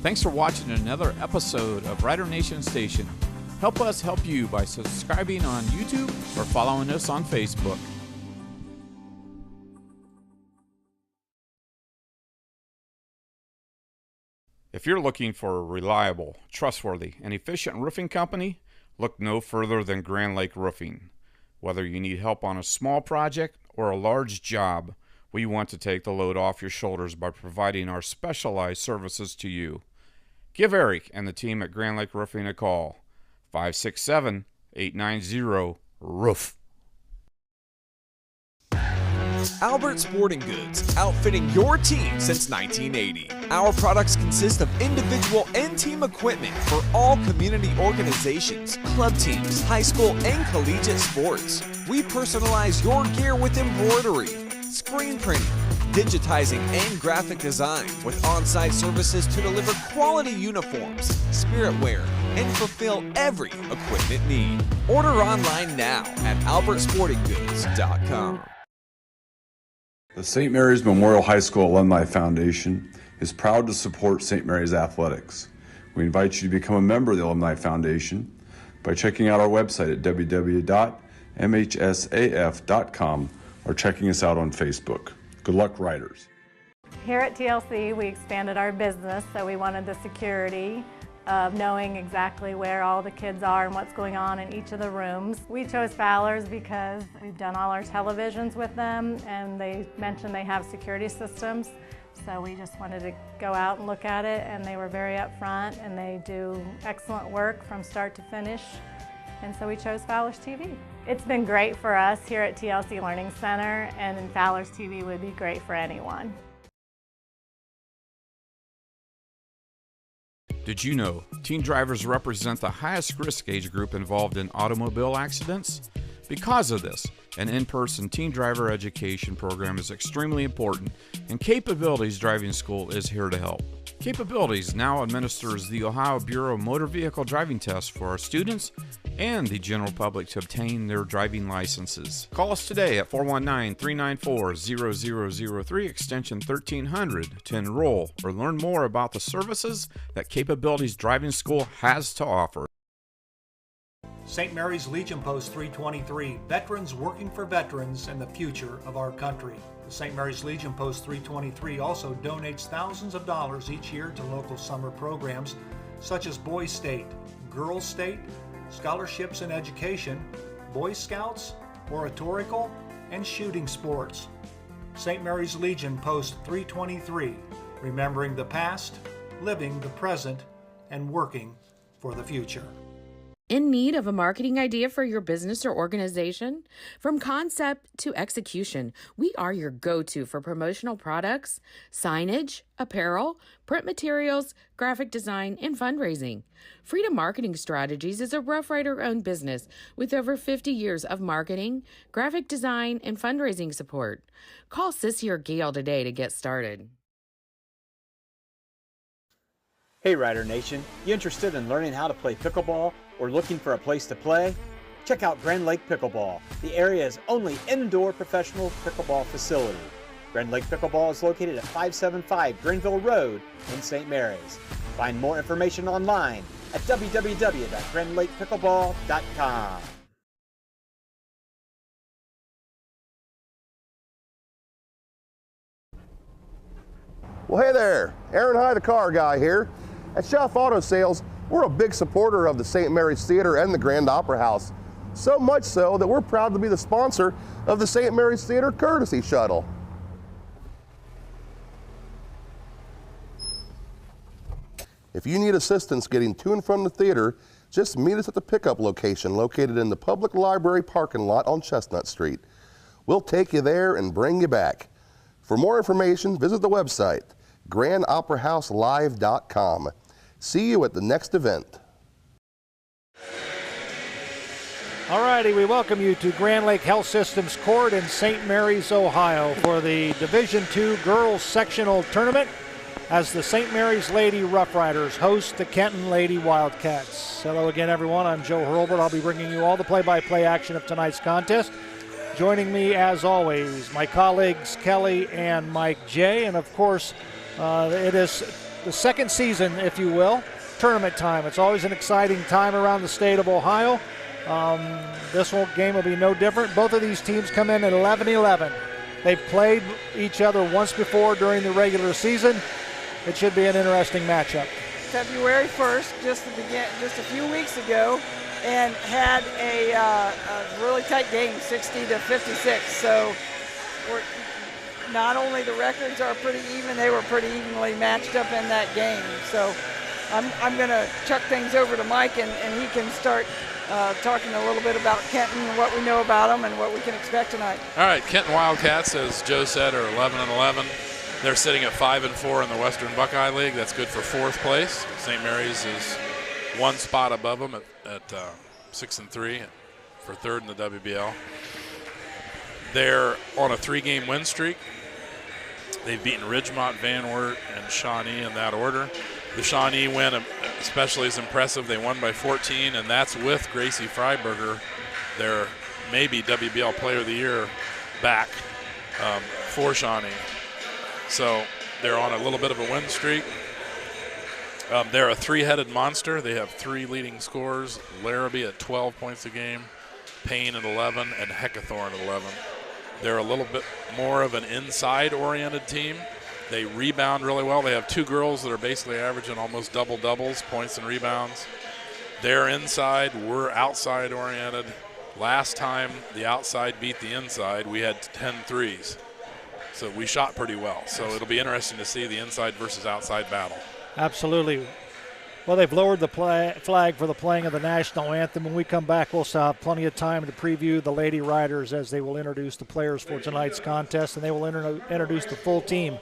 Thanks for watching another episode of Rider Nation Station. Help us help you by subscribing on YouTube or following us on Facebook. If you're looking for a reliable, trustworthy, and efficient roofing company, look no further than Grand Lake Roofing. Whether you need help on a small project or a large job, we want to take the load off your shoulders by providing our specialized services to you. Give Eric and the team at Grand Lake Roofing a call. 567-890-ROOF. Albert Sporting Goods, outfitting your team since 1980. Our products consist of individual and team equipment for all community organizations, club teams, high school and collegiate sports. We personalize your gear with embroidery, screen printing, digitizing, and graphic design with on-site services to deliver quality uniforms, spirit wear, and fulfill every equipment need. Order online now at albertsportinggoods.com. The St. Mary's Memorial High School Alumni Foundation is proud to support St. Mary's athletics. We invite you to become a member of the Alumni Foundation by checking out our website at www.mhsaf.com or checking us out on Facebook. Good luck, Riders. Here at TLC, we expanded our business, so we wanted the security of knowing exactly where all the kids are and what's going on in each of the rooms. We chose Fowler's because we've done all our televisions with them, and they mentioned they have security systems. So we just wanted to go out and look at it, and they were very upfront, and they do excellent work from start to finish. And so we chose Fowler's TV. It's been great for us here at TLC Learning Center, and Fowler's TV would be great for anyone. Did you know teen drivers represent the highest risk age group involved in automobile accidents? Because of this, an in-person teen driver education program is extremely important, and Capabilities Driving School is here to help. Capabilities now administers the Ohio Bureau of Motor Vehicle Driving Test for our students and the general public to obtain their driving licenses. Call us today at 419-394-0003 extension 1300 to enroll or learn more about the services that Capabilities Driving School has to offer. St. Mary's Legion Post 323, veterans working for veterans and the future of our country. The St. Mary's Legion Post 323 also donates thousands of dollars each year to local summer programs such as Boys State, Girls State, scholarships in education, Boy Scouts, oratorical, and shooting sports. St. Mary's Legion Post 323, remembering the past, living the present, and working for the future. In need of a marketing idea for your business or organization? From concept to execution, we are your go-to for promotional products, signage, apparel, print materials, graphic design, and fundraising. Freedom Marketing Strategies is a Rough Rider-owned business with over 50 years of marketing, graphic design, and fundraising support. Call Sissy or Gail today to get started. Hey Rider Nation, you interested in learning how to play pickleball or looking for a place to play? Check out Grand Lake Pickleball, the area's only indoor professional pickleball facility. Grand Lake Pickleball is located at 575 Greenville Road in St. Mary's. Find more information online at www.grandlakepickleball.com. Well, hey there, Aaron High, the car guy here. At Shelf Auto Sales, we're a big supporter of the St. Mary's Theater and the Grand Opera House. So much so that we're proud to be the sponsor of the St. Mary's Theater Courtesy Shuttle. If you need assistance getting to and from the theater, just meet us at the pickup location located in the Public Library parking lot on Chestnut Street. We'll take you there and bring you back. For more information, visit the website, grandoperahouselive.com. See you at the next event. All righty, we welcome you to Grand Lake Health Systems Court in St. Mary's, Ohio for the Division II Girls Sectional Tournament as the St. Mary's Lady Rough Riders host the Kenton Lady Wildcats. Hello again, everyone. I'm Joe Hurlbert. I'll be bringing you all the play-by-play action of tonight's contest. Joining me, as always, my colleagues Kelly and Mike J. And, of course, it is the second season, if you will, tournament time. It's always an exciting time around the state of Ohio. This game will be no different. Both of these teams come in at 11-11. They've played each other once before during the regular season. It should be an interesting matchup. February 1st, just a few weeks ago, and had a really tight game, 60-56. So not only the records are pretty even, they were pretty evenly matched up in that game. So I'm going to chuck things over to Mike, and he can start talking a little bit about Kenton and what we know about them and what we can expect tonight. All right, Kenton Wildcats, as Joe said, are 11-11. They're sitting at 5-4 in the Western Buckeye League. That's good for 4th place. St. Mary's is one spot above them at 6-3 for 3rd in the WBL. They're on a 3-game win streak. They've beaten Ridgemont, Van Wert, and Shawnee in that order. The Shawnee win especially is impressive. They won by 14, and that's with Gracie Freiberger, their maybe WBL Player of the Year, back for Shawnee. So they're on a little bit of a win streak. They're a 3-headed monster. They have 3 leading scorers, Larrabee at 12 points a game, Payne at 11, and Heckathorn at 11. They're a little bit more of an inside-oriented team. They rebound really well. They have 2 girls that are basically averaging almost double-doubles, points and rebounds. They're inside. We're outside-oriented. Last time the outside beat the inside, we had 10 threes. So we shot pretty well. So it'll be interesting to see the inside versus outside battle. Absolutely. Well, they've lowered the flag for the playing of the national anthem. When we come back, we'll have plenty of time to preview the Lady Riders as they will introduce the players for tonight's contest, and they will introduce the full team.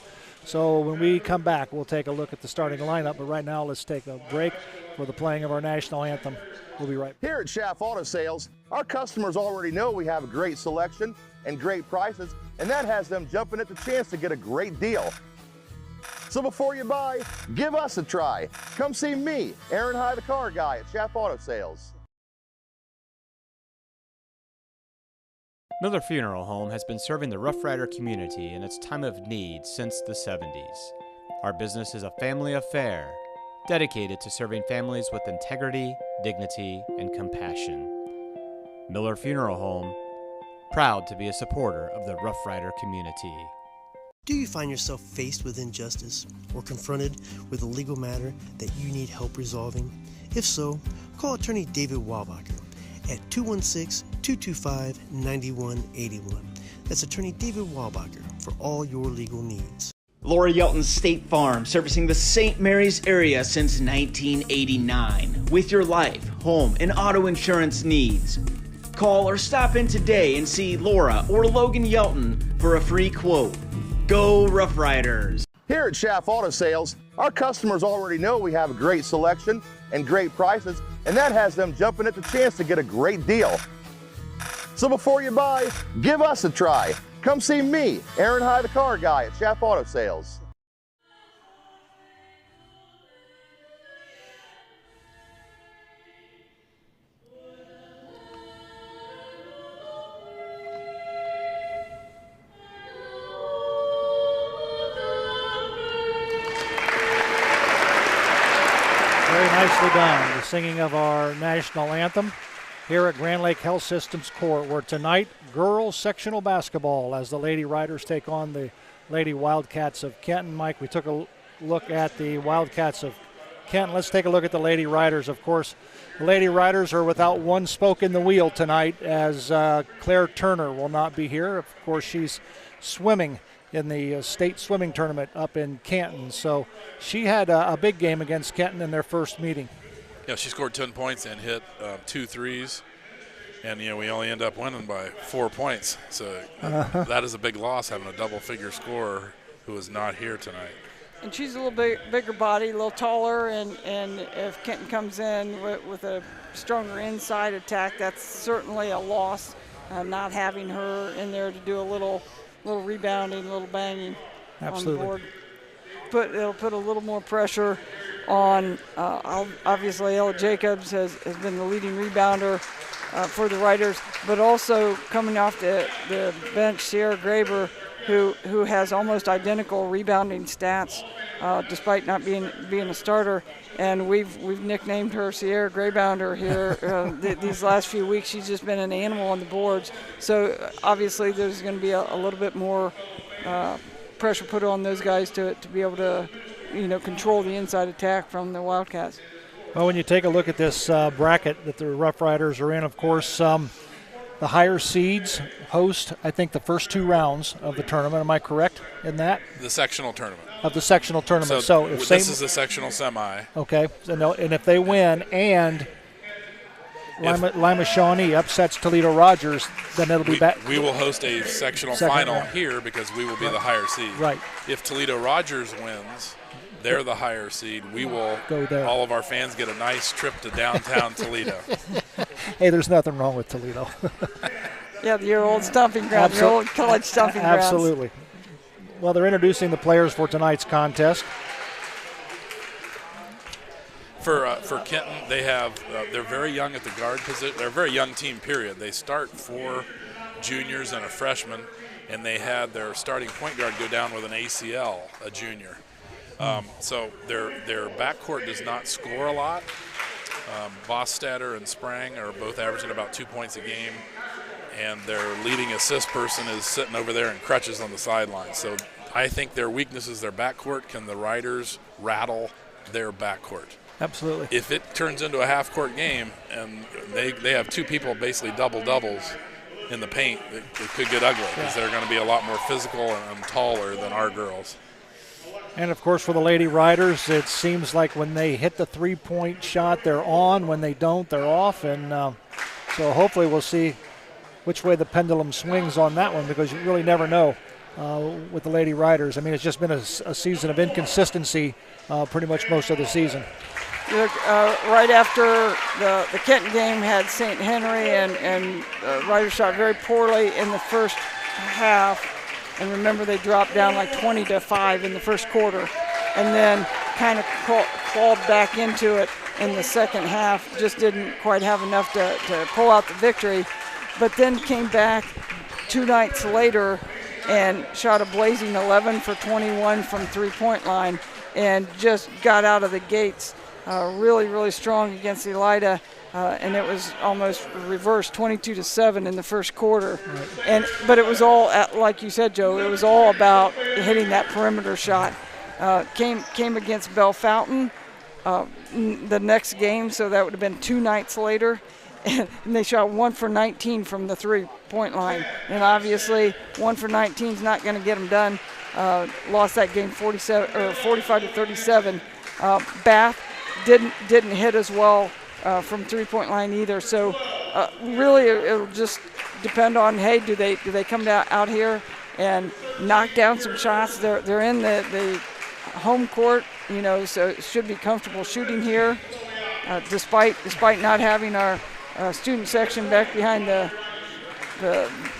So when we come back, we'll take a look at the starting lineup. But right now, let's take a break for the playing of our national anthem. We'll be right back. Here at Schaff Auto Sales, our customers already know we have a great selection and great prices, and that has them jumping at the chance to get a great deal. So before you buy, give us a try. Come see me, Aaron High, the car guy at Schaff Auto Sales. Miller Funeral Home has been serving the Rough Rider community in its time of need since the 70s. Our business is a family affair, dedicated to serving families with integrity, dignity, and compassion. Miller Funeral Home, proud to be a supporter of the Rough Rider community. Do you find yourself faced with injustice or confronted with a legal matter that you need help resolving? If so, call attorney David Walbacher at 216-225-9181. That's attorney David Walbacher for all your legal needs. Laura Yelton State Farm, servicing the St. Mary's area since 1989 with your life, home, and auto insurance needs. Call or stop in today and see Laura or Logan Yelton for a free quote. Go Rough Riders! Here at Schaff Auto Sales, our customers already know we have a great selection and great prices, and that has them jumping at the chance to get a great deal. So before you buy, give us a try. Come see me, Aaron High, the car guy at Schaff Auto Sales. Very nicely done. The singing of our national anthem here at Grand Lake Health Systems Court, where tonight girls sectional basketball as the Lady Riders take on the Lady Wildcats of Kenton. Mike, we took a look at the Wildcats of Kenton. Let's take a look at the Lady Riders. Of course, the Lady Riders are without one spoke in the wheel tonight, as Claire Turner will not be here. Of course, she's swimming in the state swimming tournament up in Canton. So she had a big game against Kenton in their first meeting. Yeah, she scored 10 points and hit 2 threes. And, we only end up winning by 4 points. So that is a big loss, having a double-figure scorer who is not here tonight. And she's a little bit bigger body, a little taller, and if Kenton comes in with a stronger inside attack, that's certainly a loss, not having her in there to do a little rebounding, a little banging. Absolutely. On the board. It'll put a little more pressure on, obviously Ella Jacobs has been the leading rebounder for the Riders, but also coming off the bench, Sierra Graber who has almost identical rebounding stats, despite not being a starter. And we've nicknamed her Sierra Greybounder here. These last few weeks, she's just been an animal on the boards. So obviously, there's going to be a little bit more pressure put on those guys to be able to, control the inside attack from the Wildcats. Well, when you take a look at this bracket that the Rough Riders are in, of course, the higher seeds host, I think, the first 2 rounds of the tournament. Am I correct in that? The sectional tournament. Of the sectional tournament. So if this is the sectional semi. Okay. And if they win and Lima Shawnee upsets Toledo Rogers, then it'll be back. We will host a sectional final here because we will be the higher seed. Right. If Toledo Rogers wins, they're the higher seed. We will go there. All of our fans get a nice trip to downtown Toledo. Hey, there's nothing wrong with Toledo. Yeah, your old stomping ground, your old college stomping ground. Absolutely. Well, they're introducing the players for tonight's contest. For Kenton, they have they're very young at the guard position. They're a very young team, period. They start 4 juniors and a freshman, and they had their starting point guard go down with an ACL, a junior. So their backcourt does not score a lot. Bostatter and Sprang are both averaging about 2 points a game, and their leading assist person is sitting over there in crutches on the sideline. So I think their weakness is their backcourt. Can the Riders rattle their backcourt? Absolutely. If it turns into a half-court game and they have 2 people basically double-doubles in the paint, it could get ugly because they're going to be a lot more physical and taller than our girls. And, of course, for the Lady Riders, it seems like when they hit the 3-point shot, they're on. When they don't, they're off. And so hopefully we'll see which way the pendulum swings on that one, because you really never know with the Lady Riders. I mean, it's just been a season of inconsistency pretty much most of the season. Right after the Kenton game had St. Henry, and Riders shot very poorly in the first half. And remember, they dropped down like 20-5 in the first quarter, and then kind of clawed back into it in the second half. Just didn't quite have enough to pull out the victory, but then came back 2 nights later and shot a blazing 11 for 21 from 3-point line, and just got out of the gates really, really strong against Elida. And it was almost reversed, 22-7 in the first quarter. Right. But it was all, like you said, Joe, it was all about hitting that perimeter shot. Came against Bell Fountain the next game, so that would have been 2 nights later. And they shot 1 for 19 from the 3-point line. And obviously, 1 for 19 is not going to get them done. Lost that game 45-37. Bath didn't hit as well from 3-point line either. So really, it'll just depend on, hey, do they come out here and knock down some shots? They're in the home court, so it should be comfortable shooting here, despite not having our student section back behind the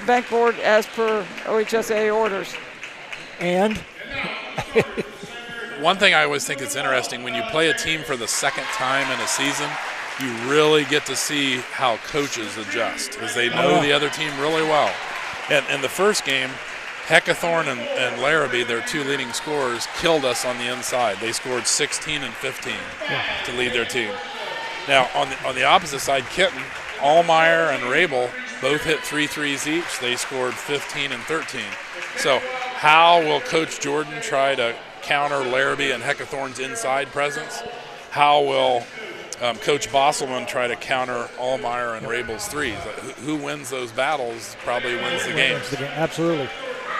backboard as per OHSAA orders. And one thing I always think is interesting, when you play a team for the second time in a season, you really get to see how coaches adjust, because they know the other team really well. And in the first game, Heckathorn and Larrabee, their 2 leading scorers, killed us on the inside. They scored 16 and 15 to lead their team. Now, on the opposite side, Kenton, Allmeyer and Rabel both hit 3 threes each. They scored 15 and 13. So how will Coach Jordan try to counter Larrabee and Heckathorn's inside presence? How will Coach Bosselman try to counter Allmeyer and Rabel's threes? Who wins those battles probably wins the game. Absolutely.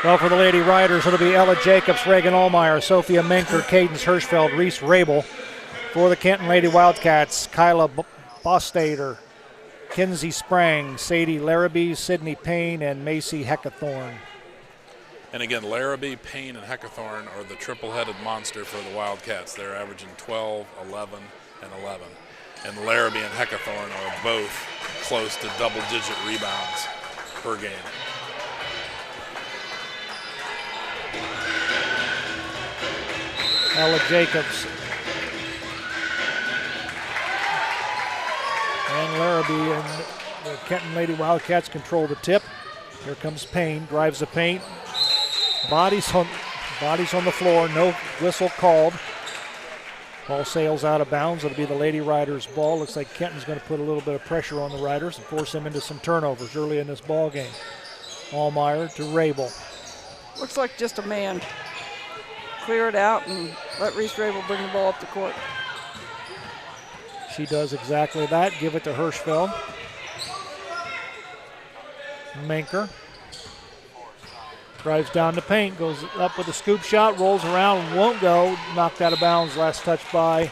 Well, for the Lady Riders, it'll be Ella Jacobs, Reagan Allmeyer, Sophia Menker, Cadence Hirschfeld, Reese Rabel. For the Kenton Lady Wildcats, Kyla Bostader, Kinsey Sprang, Sadie Larrabee, Sydney Payne, and Macy Heckathorn. And again, Larrabee, Payne, and Heckathorn are the triple-headed monster for the Wildcats. They're averaging 12, 11, and 11. And Larrabee and Heckathorn are both close to double-digit rebounds per game. Ella Jacobs and Larrabee, and the Kenton Lady Wildcats control the tip. Here comes Payne, drives the paint, Bodies on the floor, no whistle called. Ball sails out of bounds. It'll be the Lady Riders' ball. Looks like Kenton's going to put a little bit of pressure on the Riders and force them into some turnovers early in this ball game. Allmeyer to Rabel. Looks like just a man. Clear it out and let Reese Rabel bring the ball up the court. She does exactly that. Give it to Hirschfeld. Manker drives down the paint, goes up with a scoop shot, rolls around, won't go. Knocked out of bounds. Last touch by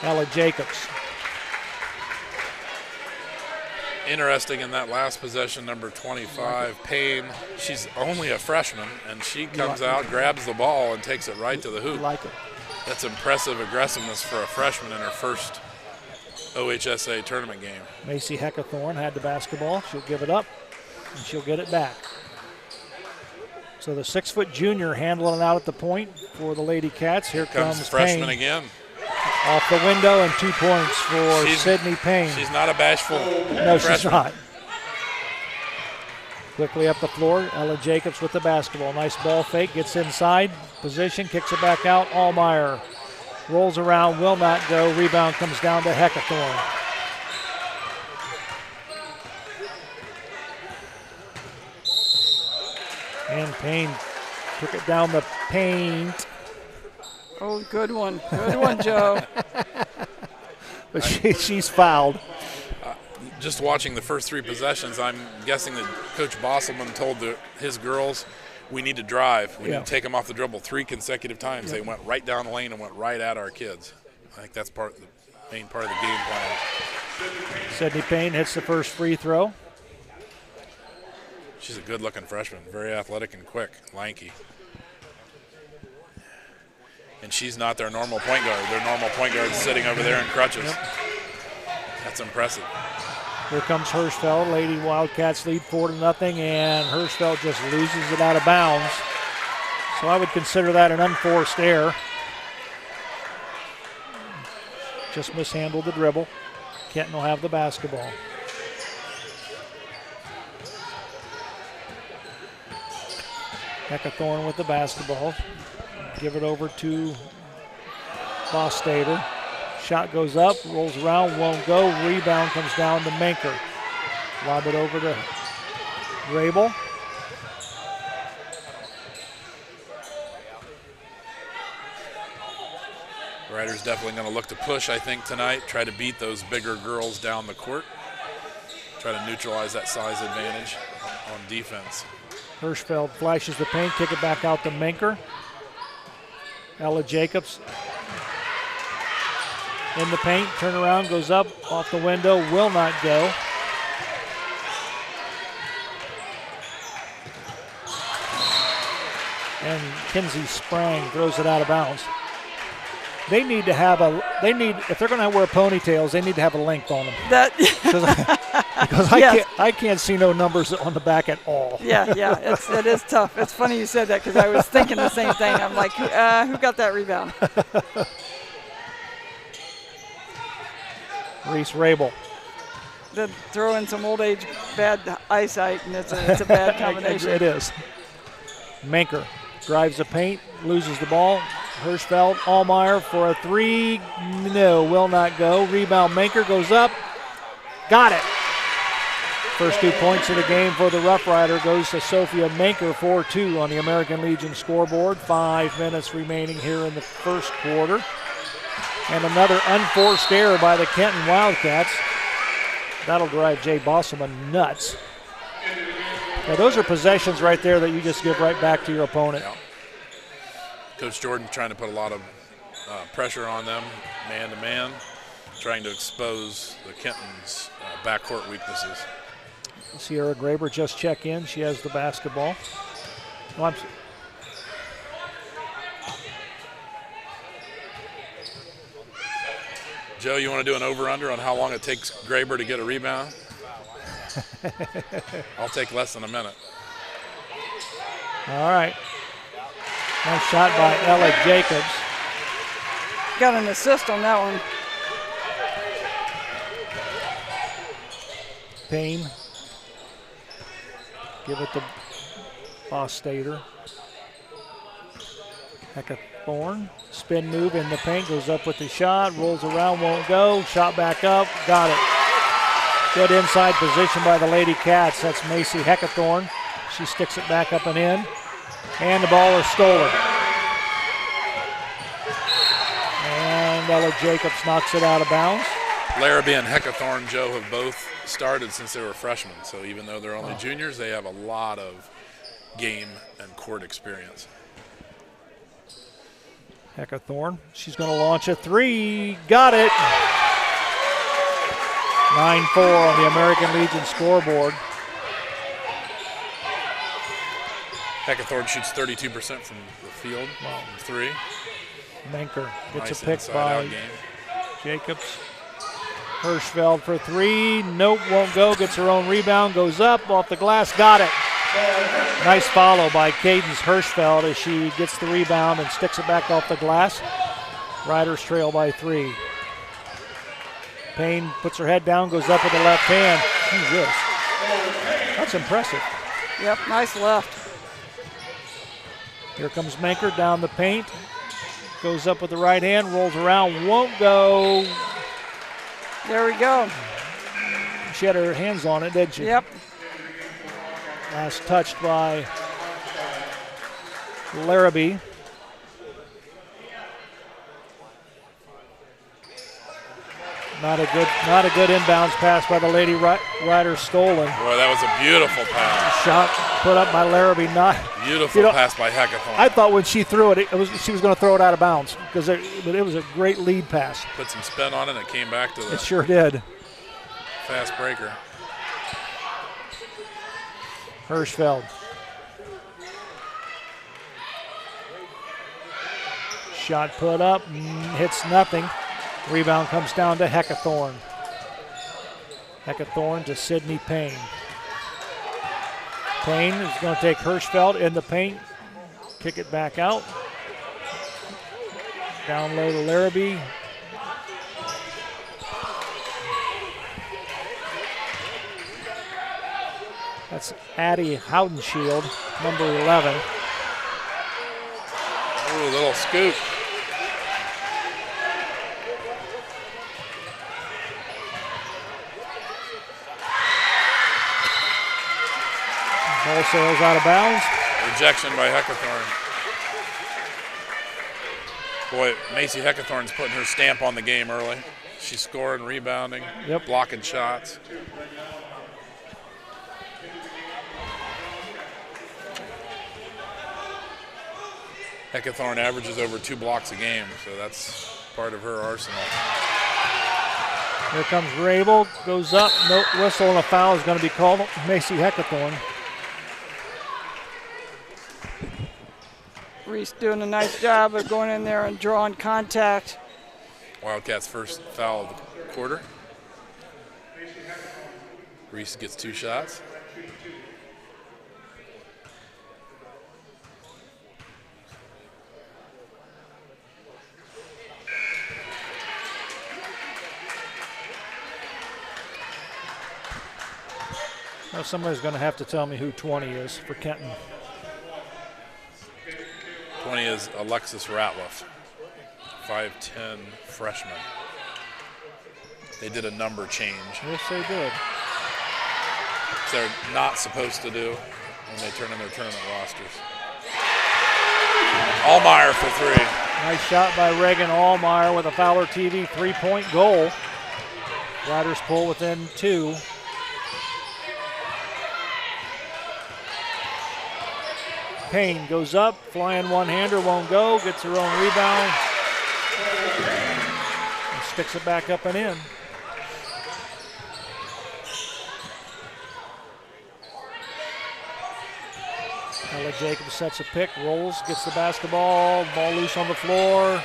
Ella Jacobs. Interesting in that last possession, number 25, Payne. She's only a freshman, and she comes out, grabs the ball, and takes it right to the hoop. Like it. That's impressive aggressiveness for a freshman in her first OHSA tournament game. Macy Heckathorn had the basketball. She'll give it up, and she'll get it back. So the 6-foot junior handling it out at the point for the Lady Cats. Here comes freshman Payne. Again. Off the window and 2 points for Sydney Payne. She's not a bashful No, freshman. she's not. Quickly up the floor, Ella Jacobs with the basketball. Nice ball fake, gets inside position, kicks it back out. Allmeyer rolls around, will not go. Rebound comes down to Heckathorn. And Payne took it down the paint. Oh, good one. Good one, Joe. But she's fouled. Just watching the first 3 possessions, I'm guessing that Coach Bosselman told his girls, we need to drive. We need to take them off the dribble 3 consecutive times. They went right down the lane and went right at our kids. I think that's the main part of the game plan. Sydney Payne hits the first free throw. She's a good-looking freshman, very athletic and quick, lanky. And she's not their normal point guard. Their normal point guard is sitting over there in crutches. Yep. That's impressive. Here comes Hirschfeld. Lady Wildcats lead 4-0, and Hirschfeld just loses it out of bounds. So I would consider that an unforced error. Just mishandled the dribble. Kenton will have the basketball. Heckathorn with the basketball. Give it over to Bostater. Shot goes up, rolls around, won't go. Rebound comes down to Manker. Lob it over to Rabel. Riders definitely going to look to push, I think, tonight. Try to beat those bigger girls down the court. Try to neutralize that size advantage on defense. Hirschfeld flashes the paint, kick it back out to Manker. Ella Jacobs in the paint, turn around, goes up, off the window, will not go. And Kinsey Sprang throws it out of bounds. They need to have if they're going to wear ponytails, they need to have a length on them. Because I can't see no numbers on the back at all. Yeah, it is tough. It's funny you said that because I was thinking the same thing. I'm like, who got that rebound? Reese Rabel. Then throw in some old age bad eyesight, and it's a bad combination. It is. Manker drives the paint, loses the ball. Hirschfeld, Allmeyer for a 3. No, will not go. Rebound, Manker goes up. Got it. First 2 points of the game for the Rough Rider goes to Sophia Manker, 4-2 on the American Legion scoreboard. 5 minutes remaining here in the first quarter. And another unforced error by the Kenton Wildcats. That'll drive Jay Bosselman nuts. Now those are possessions right there that you just give right back to your opponent. Yeah. Coach Jordan trying to put a lot of pressure on them, man-to-man, trying to expose the Kenton's backcourt weaknesses. Sierra Graber just check in. She has the basketball. Joe, you want to do an over-under on how long it takes Graber to get a rebound? I'll take less than a minute. All right. Nice shot by Ella Jacobs. Got an assist on that one. Payne. Give it to Bostater. Heckathorn, spin move in the paint, goes up with the shot, rolls around, won't go, shot back up, got it. Good inside position by the Lady Cats. That's Macy Heckathorn. She sticks it back up and in, and the ball is stolen. And Ella Jacobs knocks it out of bounds. Larrabee and Heckathorn, Joe, have both started since they were freshmen, so even though they're only juniors, they have a lot of game and court experience. Heckathorn, she's going to launch a three. Got it. 9-4 on the American Legion scoreboard. Heckathorn shoots 32% from the field, from three. Menker gets Nice a pick by Jacobs. Hirschfeld for three. Nope, won't go. Gets her own rebound. Goes up off the glass. Got it. Nice follow by Cadence Hirschfeld as she gets the rebound and sticks it back off the glass. Riders trail by three. Payne puts her head down, goes up with the left hand. Jesus. That's impressive. Yep, nice left. Here comes Menker down the paint. Goes up with the right hand, rolls around, won't go. There we go. She had her hands on it, didn't she? Yep. Last touched by Larrabee. Not a good inbounds pass by the Lady Riders. Stolen. Boy, that was a beautiful pass. Shot put up by Larrabee. Beautiful pass by Heckathorn. I thought when she threw it, she was going to throw it out of bounds but it was a great lead pass. Put some spin on it, and it came back to the It sure did. fast breaker. Hirschfeld. Shot put up, hits nothing. Rebound comes down to Heckathorn. Heckathorn to Sydney Payne. Payne is going to take Hirschfeld in the paint, kick it back out. Down low to Larrabee. That's Addie Houdenshield, number 11. Ooh, little scoop. Ball sails out of bounds. Rejection by Heckathorn. Boy, Macy Heckathorn's putting her stamp on the game early. She's scoring, rebounding, blocking shots. Heckathorn averages over 2 blocks a game, so that's part of her arsenal. Here comes Rabel, goes up, no whistle, and a foul is going to be called. Macy Heckathorn. Reese doing a nice job of going in there and drawing contact. Wildcats' first foul of the quarter. Reese gets 2 shots. Now somebody's going to have to tell me who 20 is for Kenton. 20 is Alexis Ratliff, 5'10" freshman. They did a number change. Yes, they did. They're not supposed to do when they turn in their tournament rosters. Allmeyer for 3. Nice shot by Reagan Allmeyer with a Fowler TV 3-point goal. Riders pull within 2. Payne goes up, flying one-hander, won't go, gets her own rebound, and sticks it back up and in. Ella Jacobs sets a pick, rolls, gets the basketball, ball loose on the floor.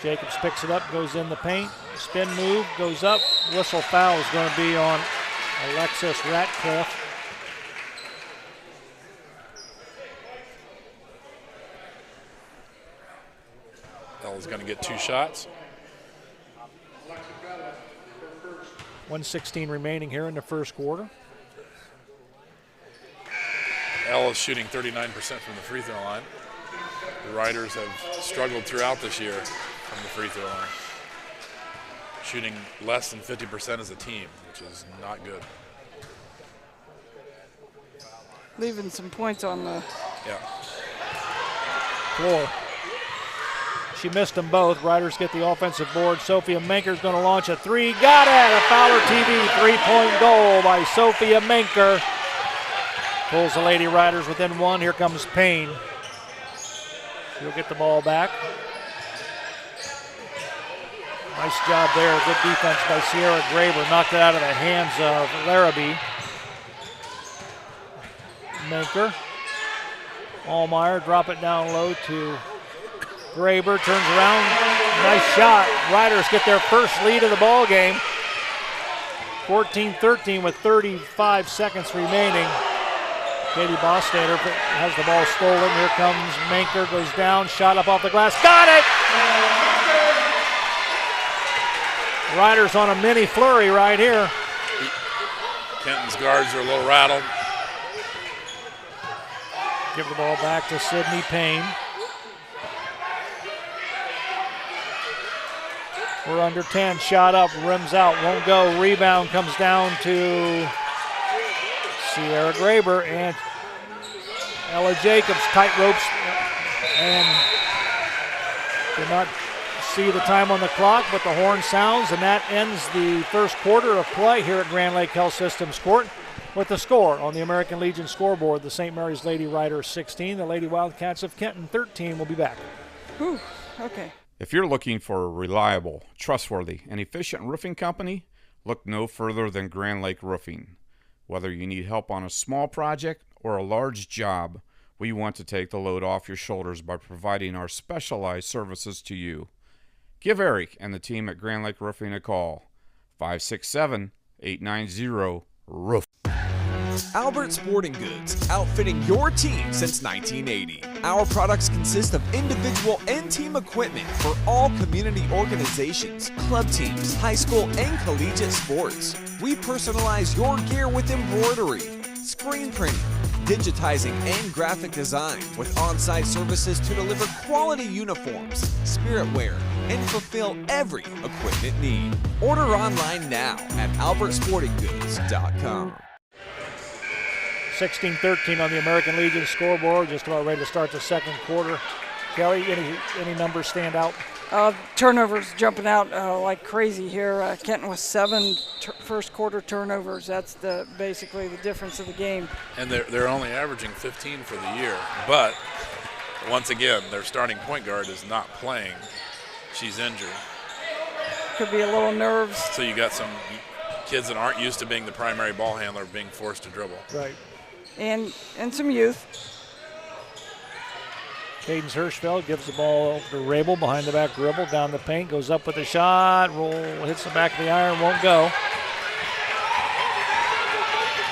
Jacobs picks it up, goes in the paint, spin move, goes up, whistle foul is going to be on Alexis Ratcliffe. Ella's going to get 2 shots. 1:16 remaining here in the first quarter. Ella's shooting 39% from the free throw line. The Riders have struggled throughout this year from the free throw line, shooting less than 50% as a team, which is not good. Leaving some points on the floor. She missed them both. Riders get the offensive board. Sophia Manker's going to launch a three. Got it! A Fowler TV three-point goal by Sophia Manker. Pulls the Lady Riders within one. Here comes Payne. She'll get the ball back. Nice job there. Good defense by Sierra Graber. Knocked it out of the hands of Larrabee. Manker. Allmeyer, drop it down low to Graber, turns around, nice shot. Riders get their first lead of the ball game. 14-13 with 35 seconds remaining. Katie Bostander has the ball stolen. Here comes Manker, goes down, shot up off the glass, got it! Riders on a mini flurry right here. Kenton's guards are a little rattled. Give the ball back to Sydney Payne. We're under 10, shot up, rims out, won't go. Rebound comes down to Sierra Graber and Ella Jacobs, tight ropes, and did not see the time on the clock, but the horn sounds, and that ends the first quarter of play here at Grand Lake Health Systems Court. With the score on the American Legion scoreboard, the St. Mary's Lady Riders 16, the Lady Wildcats of Kenton 13 will be back. Whew, okay. If you're looking for a reliable, trustworthy, and efficient roofing company, look no further than Grand Lake Roofing. Whether you need help on a small project or a large job, we want to take the load off your shoulders by providing our specialized services to you. Give Eric and the team at Grand Lake Roofing a call. 567-890-ROOF. Albert Sporting Goods, outfitting your team since 1980. Our products consist of individual and team equipment for all community organizations, club teams, high school and collegiate sports. We personalize your gear with embroidery, screen printing, digitizing, and graphic design with on-site services to deliver quality uniforms, spirit wear, and fulfill every equipment need. Order online now at albertsportinggoods.com. 16-13 on the American Legion scoreboard, just about ready to start the second quarter. Kelly, any numbers stand out? Turnovers jumping out like crazy here. Kenton with 7 first quarter turnovers. That's basically the difference of the game. And they're only averaging 15 for the year. But once again, their starting point guard is not playing. She's injured. Could be a little nerves. So you got some kids that aren't used to being the primary ball handler being forced to dribble. Right. And some youth. Cadence Hirschfeld gives the ball over to Rabel behind the back dribble, down the paint, goes up with a shot, hits the back of the iron, won't go.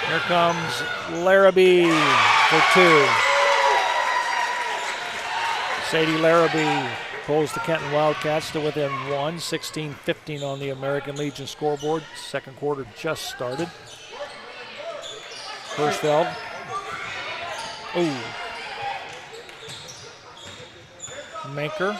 Here comes Larrabee for 2. Sadie Larrabee pulls the Kenton Wildcats to within 1, 16-15 on the American Legion scoreboard. Second quarter just started. Hirschfeld. Ooh. Manker.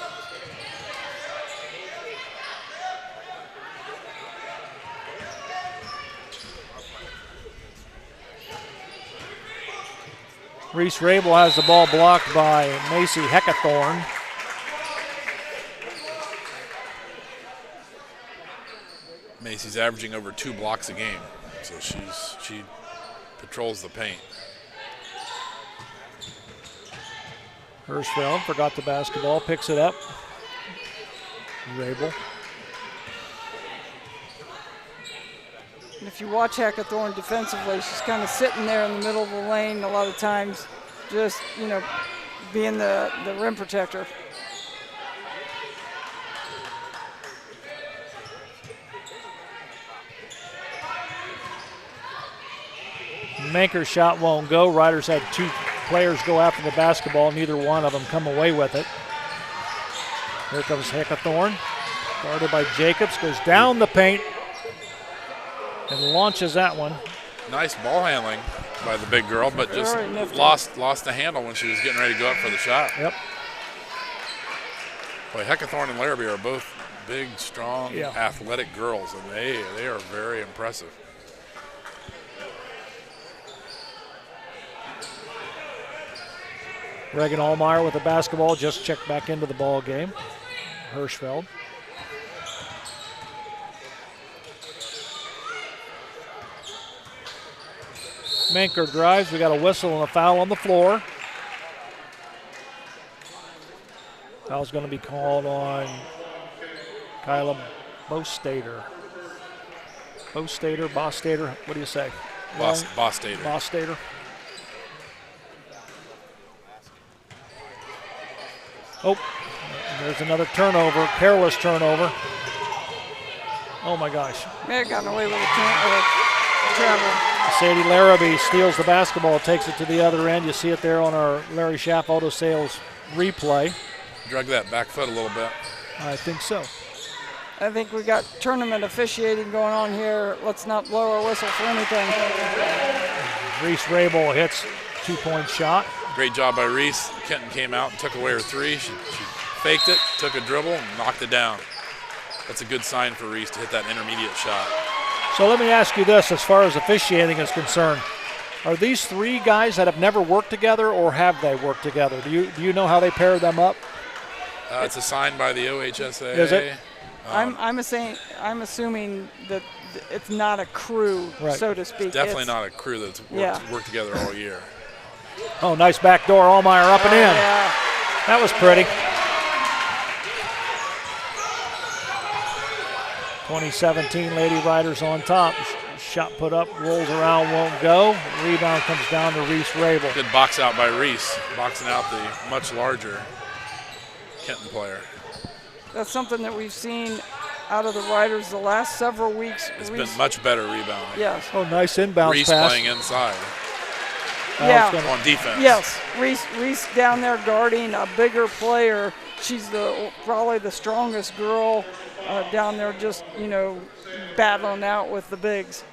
Reese Rabel has the ball blocked by Macy Heckathorn. Macy's averaging over 2 blocks a game, so she patrols the paint. Hirschfeld forgot the basketball, picks it up. Rabel. And if you watch Heckathorn defensively, she's kind of sitting there in the middle of the lane a lot of times, just, being the rim protector. Manker's shot won't go. Riders had 2 players go after the basketball. Neither one of them come away with it. Here comes Heckathorn. Guarded by Jacobs. Goes down the paint and launches that one. Nice ball handling by the big girl, but just lost the handle when she was getting ready to go up for the shot. Yep. Boy, Heckathorn and Larrabee are both big, strong, athletic girls, and they are very impressive. Reagan Allmeyer with the basketball, just checked back into the ball game. Hirschfeld. Manker drives. We got a whistle and a foul on the floor. Foul's going to be called on Kyla Bostater. Bostater, what do you say? Bostater. Oh, there's another turnover, careless turnover. Oh my gosh. May have gotten away with a travel. Sadie Larrabee steals the basketball, takes it to the other end. You see it there on our Larry Schaff Auto Sales replay. Drug that back foot a little bit. I think so. I think we got tournament officiating going on here. Let's not blow our whistle for anything. Reese Rabel hits 2-point shot. Great job by Reese. Kenton came out and took away her three. She faked it, took a dribble, and knocked it down. That's a good sign for Reese to hit that intermediate shot. So let me ask you this, as far as officiating is concerned. Are these three guys that have never worked together, or have they worked together? Do you know how they pair them up? It's assigned by the OHSAA. Is it? I'm assuming that it's not a crew, so to speak. It's definitely not a crew that's worked together all year. Oh, nice back door. Allmeyer up and in. Yeah. That was pretty. 2017 Lady Riders on top. Shot put up, rolls around, won't go. Rebound comes down to Reese Rabel. Good box out by Reese, boxing out the much larger Kenton player. That's something that we've seen out of the Riders the last several weeks. It's been much better rebounding. Yes. Oh, nice inbound Reese pass. playing inside. Yeah. On defense. Yes. Reese down there guarding a bigger player. She's probably the strongest girl down there, just battling out with the bigs.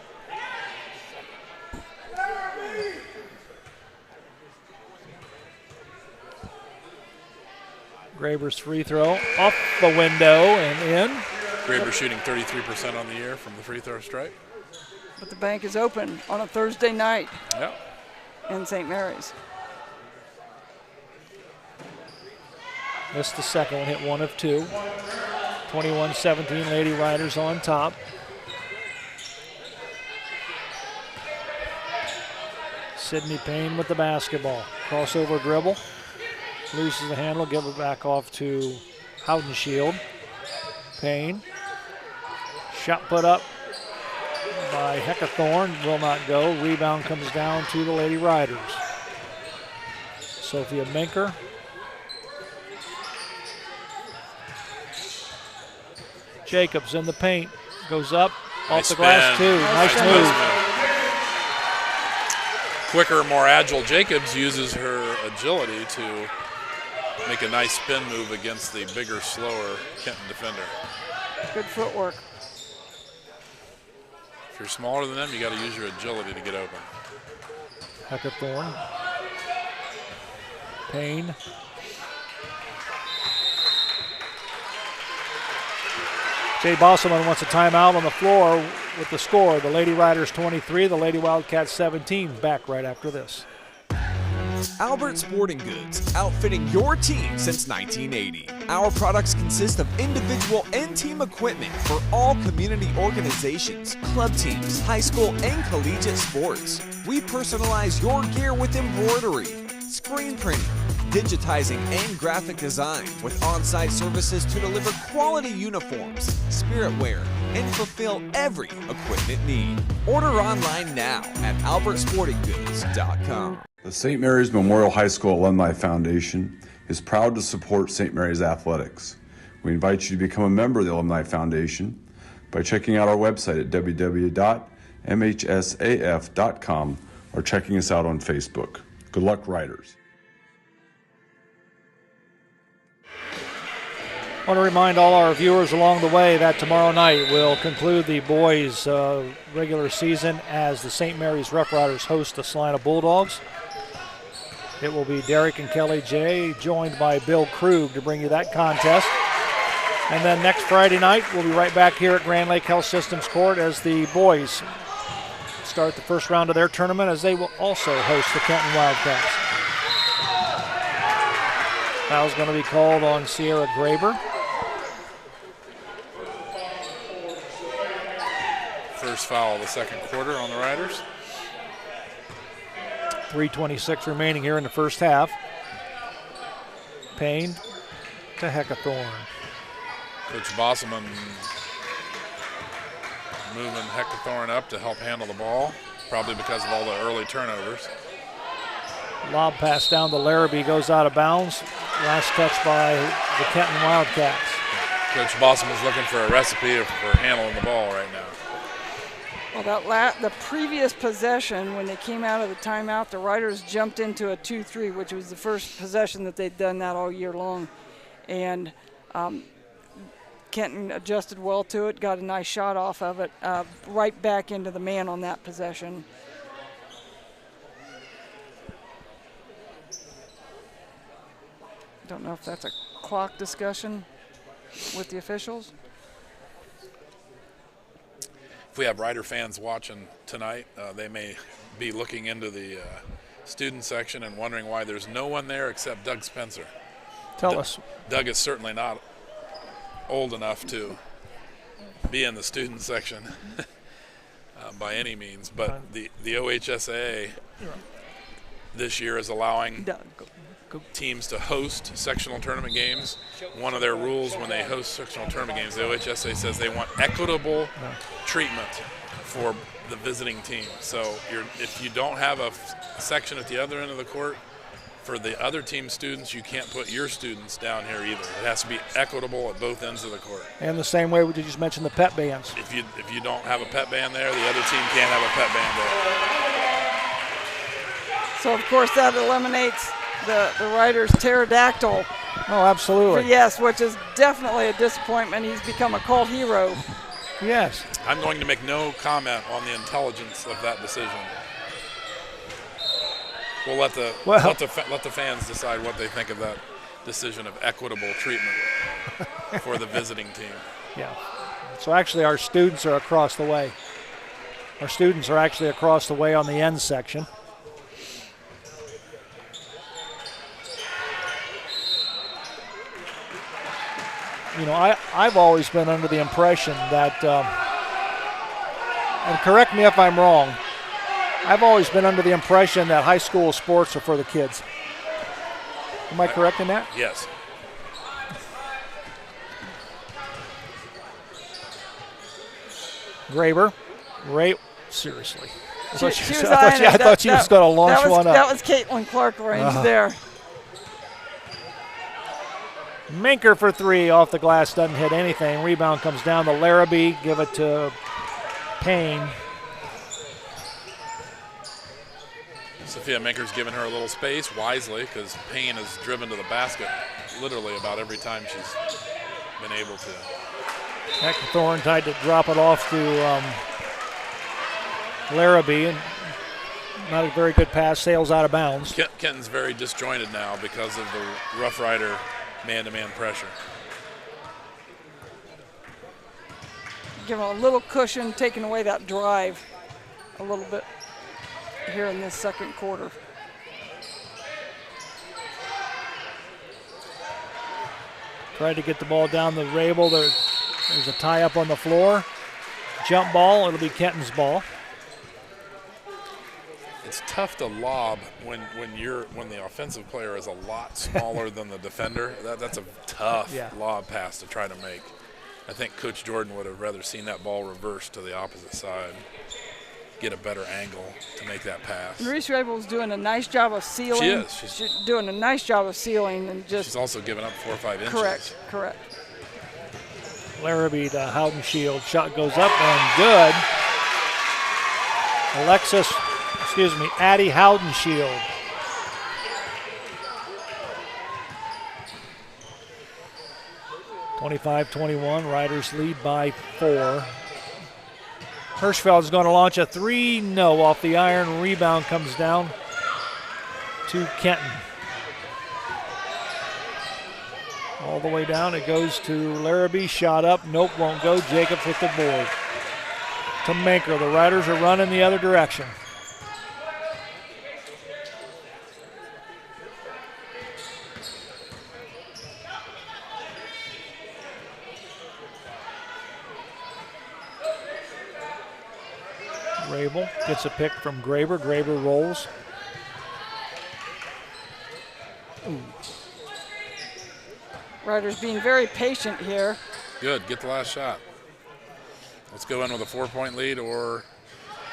Graber's free throw off the window and in. Graber shooting 33% on the year from the free throw stripe. But the bank is open on a Thursday night in St. Mary's. Missed the second one, hit 1 of 2. 21-17 Lady Riders on top. Sydney Payne with the basketball. Crossover dribble. Loses the handle, give it back off to Houdenshield. Payne. Shot put up by Heckathorn, will not go. Rebound comes down to the Lady Riders. Sophia Menker. Jacobs in the paint, goes up, off the glass too. Nice move. Quicker, more agile Jacobs uses her agility to make a nice spin move against the bigger, slower Kenton defender. Good footwork. If you're smaller than them, you got to use your agility to get open. Heckathorn. Payne. Jay Bosselman wants a timeout on the floor with the score. The Lady Riders 23, the Lady Wildcats 17. Back right after this. Albert Sporting Goods, outfitting your team since 1980. Our products consist of individual and team equipment for all community organizations, club teams, high school and collegiate sports. We personalize your gear with embroidery, screen printing, digitizing and graphic design with on-site services to deliver quality uniforms, spirit wear, and fulfill every equipment need. Order online now at albertsportinggoods.com. The St. Mary's Memorial High School Alumni Foundation is proud to support St. Mary's athletics. We invite you to become a member of the Alumni Foundation by checking out our website at www.mhsaf.com or checking us out on Facebook. Good luck, Riders. I want to remind all our viewers along the way that tomorrow night we'll conclude the boys' regular season as the St. Mary's Rough Riders host the Salina Bulldogs. It will be Derek and Kelly J, joined by Bill Krug to bring you that contest. And then next Friday night, we'll be right back here at Grand Lake Health Systems Court as the boys start the first round of their tournament, as they will also host the Kenton Wildcats. Foul's going to be called on Sierra Graber. First foul of the second quarter on the Riders. 3:26 remaining here in the first half. Payne to Heckathorn. Coach Bosselman moving Heckathorn up to help handle the ball, probably because of all the early turnovers. Lob pass down to Larrabee, goes out of bounds. Last touch by the Kenton Wildcats. Coach Bosselman's looking for a recipe for handling the ball right now. Well, the previous possession, when they came out of the timeout, the Riders jumped into a 2-3, which was the first possession that they'd done that all year long. And Kenton adjusted well to it, got a nice shot off of it, right back into the man on that possession. Don't know if that's a clock discussion with the officials. If we have Rider fans watching tonight, they may be looking into the student section and wondering why there's no one there except Doug Spencer. Tell us. Doug is certainly not old enough to be in the student section by any means, but the OHSAA this year is allowing teams to host sectional tournament games. One of their rules when they host sectional tournament games, the OHSAA says they want equitable treatment for the visiting team. So if you don't have a section at the other end of the court, for the other team students, you can't put your students down here either. It has to be equitable at both ends of the court. And the same way we just mentioned the pet bands. If you don't have a pet band there, the other team can't have a pet band there. So, of course, that eliminates the Riders' pterodactyl. Oh, absolutely. Yes, which is definitely a disappointment. He's become a cult hero. Yes. I'm going to make no comment on the intelligence of that decision. We'll let the fans decide what they think of that decision of equitable treatment for the visiting team. Yeah. So actually our students are across the way. Our students are actually across the way on the end section. You know, I've always been under the impression that, and correct me if I'm wrong, I've always been under the impression that high school sports are for the kids. Am I correct in that? Yes. Graber, seriously. I thought she was going to launch one up. That was Caitlin Clark range there. Minker for three off the glass, doesn't hit anything. Rebound comes down to Larrabee, give it to Payne. Sophia Minker's given her a little space wisely because Payne has driven to the basket literally about every time she's been able to. Heckathorn tried to drop it off to Larrabee, and not a very good pass, sails out of bounds. Kenton's very disjointed now because of the Rough Rider man-to-man pressure. Give him a little cushion, taking away that drive a little bit here in this second quarter. Tried to get the ball down the Rabel. There's a tie up on the floor. Jump ball, it'll be Kenton's ball. It's tough to lob when the offensive player is a lot smaller than the defender. That's a tough lob pass to try to make. I think Coach Jordan would have rather seen that ball reversed to the opposite side, get a better angle to make that pass. Reese Rabel's doing a nice job of sealing. She is. She's doing a nice job of sealing and just. She's also given up 4 or 5 inches. Correct. Larrabee to Haudenschild. Shot goes up and good. Addie Haudenschild. (25-21). Riders lead by 4. Hirschfeld is going to launch a 3. No, off the iron. Rebound comes down to Kenton. All all the way down. It goes to Larrabee, shot up, nope, won't go. Jacobs with the board. To Manker, the Riders are running the other direction. Rabel gets a pick from Graber. Graber rolls. Ooh. Riders being very patient here. Good, get the last shot. Let's go in with a 4-point lead or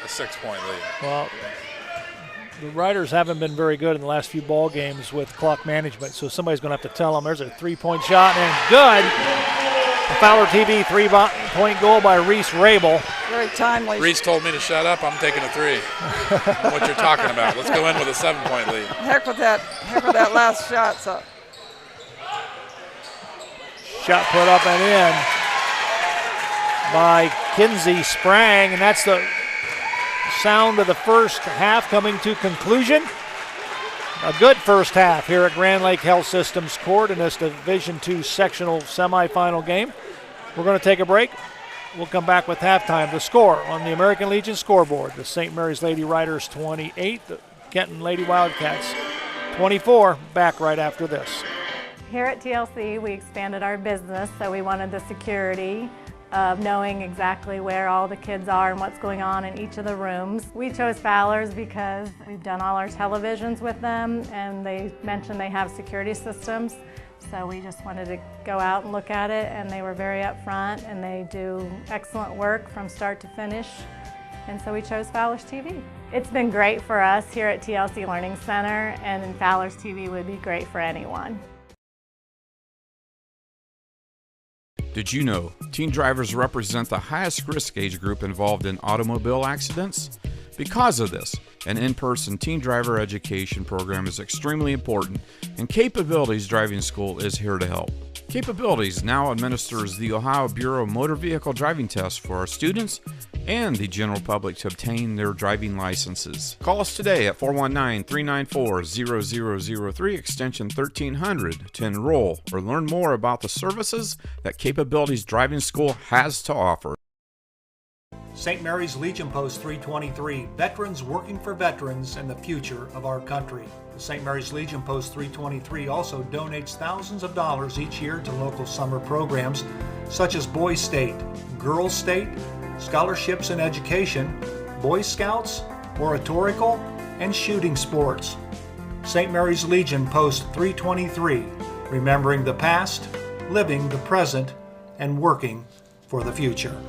a 6-point lead. Well, the Riders haven't been very good in the last few ball games with clock management, so somebody's going to have to tell them there's a 3-point shot, and good. A Fowler TV 3-point goal by Reese Rabel. Very timely. Reese told me to shut up. I'm taking a 3. What you're talking about. Let's go in with a 7-point lead. Heck with that last shot. So. Shot put up and in by Kinsey Sprang, and that's the sound of the first half coming to conclusion. A good first half here at Grand Lake Health Systems Court in this Division II sectional semifinal game. We're going to take a break. We'll come back with halftime. The score on the American Legion scoreboard: the St. Mary's Lady Riders 28, the Kenton Lady Wildcats 24. Back right after this. Here at TLC, we expanded our business, so we wanted the security of knowing exactly where all the kids are and what's going on in each of the rooms. We chose Fowler's because we've done all our televisions with them, and they mentioned they have security systems. So we just wanted to go out and look at it, and they were very upfront, and they do excellent work from start to finish. And so we chose Fowler's TV. It's been great for us here at TLC Learning Center, and Fowler's TV would be great for anyone. Did you know teen drivers represent the highest risk age group involved in automobile accidents? Because of this, an in-person teen driver education program is extremely important, and Capabilities Driving School is here to help. Capabilities now administers the Ohio Bureau of Motor Vehicle Driving Test for our students and the general public to obtain their driving licenses. Call us today at 419-394-0003 extension 1300 to enroll or learn more about the services that Capabilities Driving School has to offer. St. Mary's Legion Post 323, veterans working for veterans and the future of our country. The St. Mary's Legion Post 323 also donates thousands of dollars each year to local summer programs such as Boys State, Girls State, scholarships in education, Boy Scouts, oratorical, and shooting sports. St. Mary's Legion Post 323, remembering the past, living the present, and working for the future.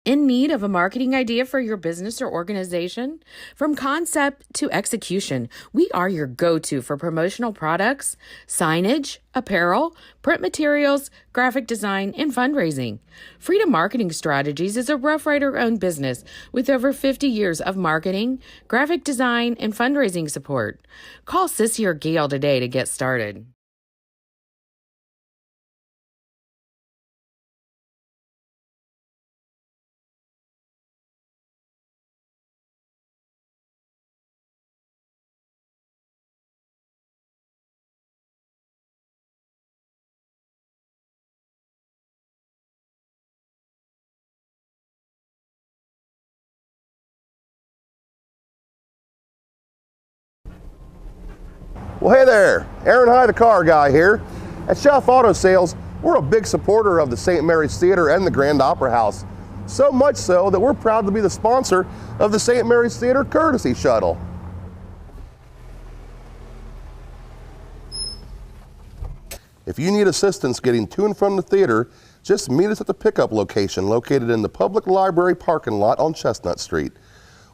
In need of a marketing idea for your business or organization? From concept to execution, we are your go-to for promotional products, signage, apparel, print materials, graphic design, and fundraising. Freedom Marketing Strategies is a Rough Rider-owned business with over 50 years of marketing, graphic design, and fundraising support. Call Sissy or Gail today to get started. Well, hey there, Aaron High, the car guy here. At Shelf Auto Sales, we're a big supporter of the St. Mary's Theater and the Grand Opera House. So much so that we're proud to be the sponsor of the St. Mary's Theater Courtesy Shuttle. If you need assistance getting to and from the theater, just meet us at the pickup location located in the Public Library parking lot on Chestnut Street.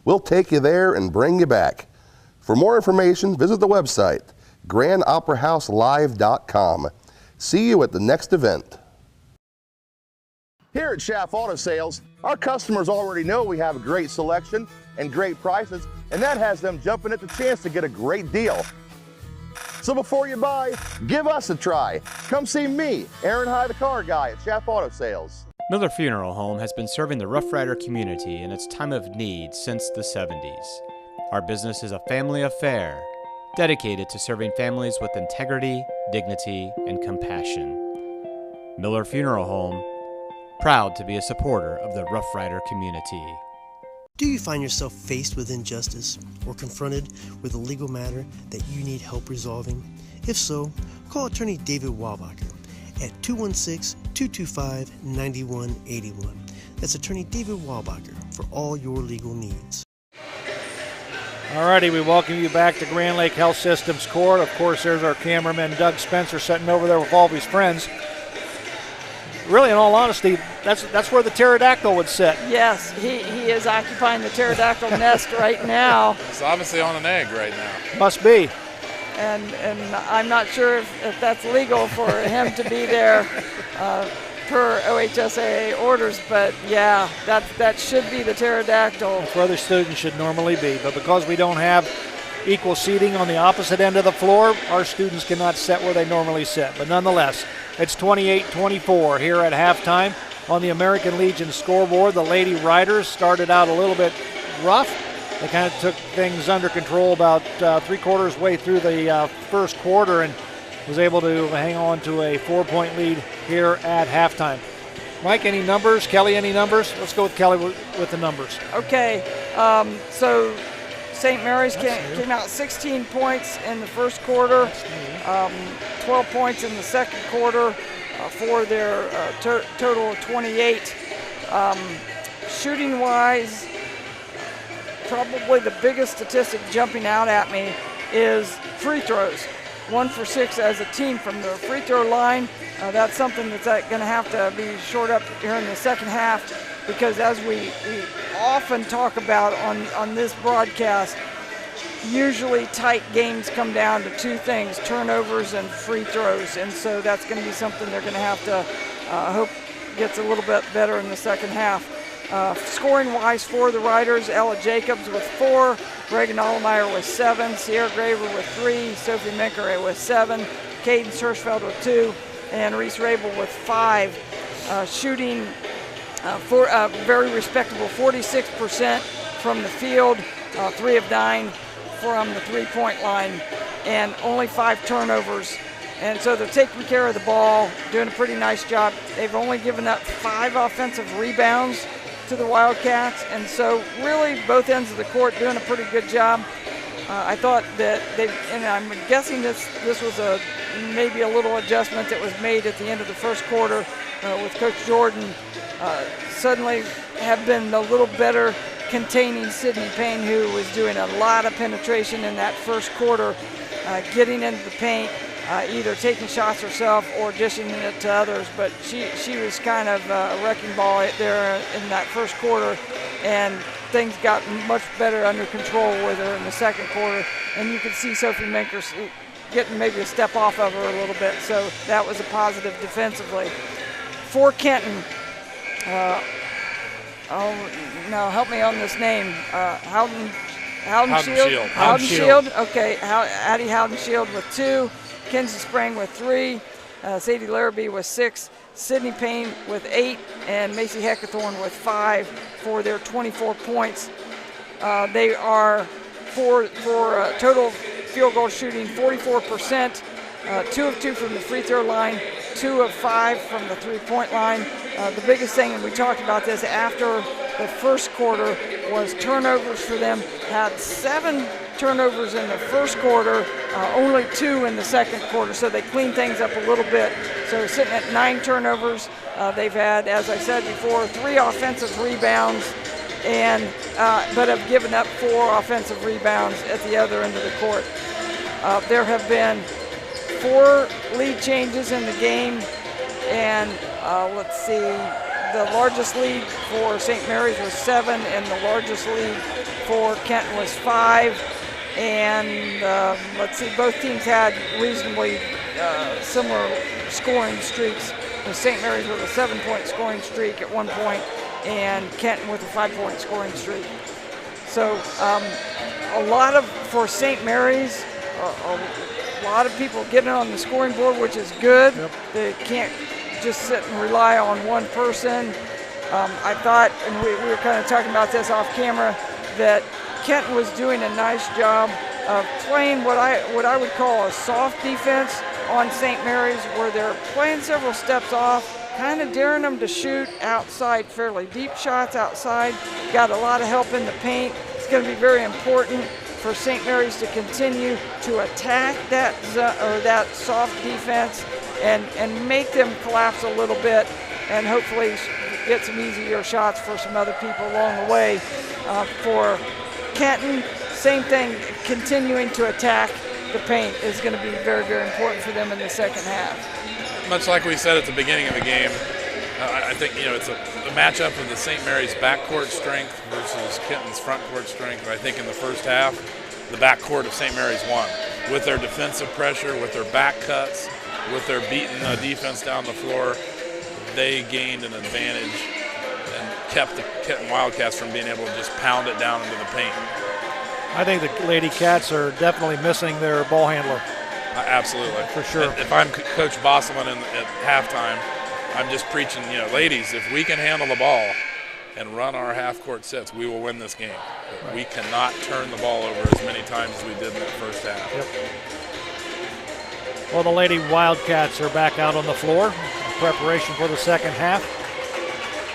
We'll take you there and bring you back. For more information, visit the website, grandoperahouselive.com. See you at the next event. Here at Schaff Auto Sales, our customers already know we have a great selection and great prices, and that has them jumping at the chance to get a great deal. So before you buy, give us a try. Come see me, Aaron High, the car guy at Schaff Auto Sales. Miller Funeral Home has been serving the Rough Rider community in its time of need since the 70s. Our business is a family affair, dedicated to serving families with integrity, dignity, and compassion. Miller Funeral Home, proud to be a supporter of the Rough Rider community. Do you find yourself faced with injustice or confronted with a legal matter that you need help resolving? If so, call attorney David Walbacher at 216-225-9181. That's attorney David Walbacher for all your legal needs. Alrighty, we welcome you back to Grand Lake Health Systems Court. Of course, there's our cameraman Doug Spencer sitting over there with all of his friends. Really, in all honesty, that's where the pterodactyl would sit. Yes, he is occupying the pterodactyl nest right now. It's obviously on an egg right now. Must be. And I'm not sure if that's legal for him to be there per OHSAA orders, but yeah, that should be the pterodactyl. That's where the students should normally be, but because we don't have equal seating on the opposite end of the floor, our students cannot sit where they normally sit. But nonetheless, it's 28-24 here at halftime on the American Legion scoreboard. The Lady Riders started out a little bit rough. They kind of took things under control about three-quarters way through the first quarter and was able to hang on to a 4-point lead here at halftime. Mike, any numbers? Kelly, any numbers? Let's go with Kelly with the numbers. Okay, so St. Mary's came out 16 points in the first quarter, 12 points in the second quarter for their total of 28. Shooting-wise, probably the biggest statistic jumping out at me is free throws. 1 for 6 as a team from the free throw line. That's something that's going to have to be shored up here in the second half, because as we often talk about on this broadcast, usually tight games come down to two things: turnovers and free throws. And so that's going to be something they're going to have to hope gets a little bit better in the second half. Scoring-wise for the Riders, Ella Jacobs with 4, Reagan Allmeyer with 7, Sierra Graver with 3, Sophie Minker with 7, Caden Hirschfeld with 2, and Reese Rabel with 5. Shooting for a very respectable 46% from the field, 3 of 9 from the three-point line, and only 5 turnovers. And so they're taking care of the ball, doing a pretty nice job. They've only given up 5 offensive rebounds to the Wildcats, and so really both ends of the court doing a pretty good job. I thought that and I'm guessing this was maybe a little adjustment that was made at the end of the first quarter with Coach Jordan. Suddenly have been a little better containing Sydney Payne, who was doing a lot of penetration in that first quarter, getting into the paint, either taking shots herself or dishing it to others. But she was kind of a wrecking ball there in that first quarter, and things got much better under control with her in the second quarter. And you could see Sophie Minker getting maybe a step off of her a little bit, so that was a positive defensively. For Kenton, help me on this name. Howden Shield. Howden Shield. Okay, Addie Howden Shield with 2. Kenzie Sprang with 3, Sadie Larrabee with 6, Sydney Payne with 8, and Macy Heckathorn with 5 for their 24 points. They are for total field goal shooting 44%, 2 of 2 from the free throw line, 2 of 5 from the three-point line. The biggest thing, and we talked about this after the first quarter, was turnovers for them. Had 7 turnovers in the first quarter, only 2 in the second quarter, so they cleaned things up a little bit. So sitting at 9 turnovers. They've had, as I said before, 3 offensive rebounds, and but have given up 4 offensive rebounds at the other end of the court. There have been 4 lead changes in the game, and let's see, the largest lead for St. Mary's was 7, and the largest lead for Kenton was 5. And let's see, both teams had reasonably similar scoring streaks. St. Mary's with a 7-point scoring streak at one point, and Kenton with a 5-point scoring streak. So for St. Mary's, a lot of people getting on the scoring board, which is good. Yep. They can't just sit and rely on one person. I thought, and we were kind of talking about this off camera, that Kenton was doing a nice job of playing what I would call a soft defense, on St. Mary's where they're playing several steps off, kind of daring them to shoot outside, fairly deep shots outside. Got a lot of help in the paint. It's going to be very important for St. Mary's to continue to attack that soft defense and make them collapse a little bit, and hopefully get some easier shots for some other people along the way. For Kenton, same thing, continuing to attack the paint is going to be very, very important for them in the second half. Much like we said at the beginning of the game, I think it's a matchup of the St. Mary's backcourt strength versus Kenton's frontcourt strength. I think in the first half, the backcourt of St. Mary's won with their defensive pressure, with their back cuts, with their beating defense down the floor. They gained an advantage and kept the Kenton Wildcats from being able to just pound it down into the paint. I think the Lady Cats are definitely missing their ball handler. Absolutely. For sure. If I'm Coach Bosselman at halftime, I'm just preaching, ladies, if we can handle the ball and run our half-court sets, we will win this game. Right. We cannot turn the ball over as many times as we did in that first half. Yep. Well, the Lady Wildcats are back out on the floor in preparation for the second half.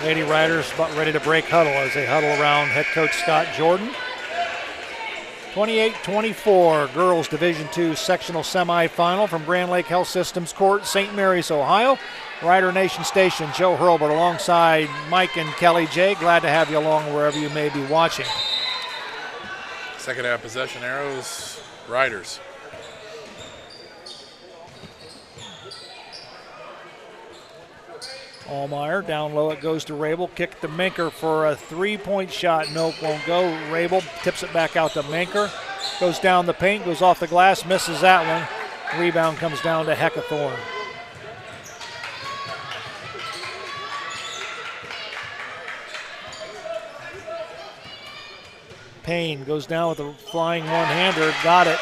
Lady Riders about ready to break huddle as they huddle around head coach Scott Jordan. 28-24, Girls Division II Sectional Semifinal from Grand Lake Health Systems Court, St. Mary's, Ohio. Rider Nation Station, Joe Hurlbert alongside Mike and Kelly J. Glad to have you along wherever you may be watching. Second half possession arrows, Riders. Allmeyer down low, it goes to Rabel. Kick to Minker for a three-point shot. Nope, won't go. Rabel tips it back out to Minker. Goes down the paint, goes off the glass, misses that one. Rebound comes down to Heckathorn. Payne goes down with a flying one-hander. Got it.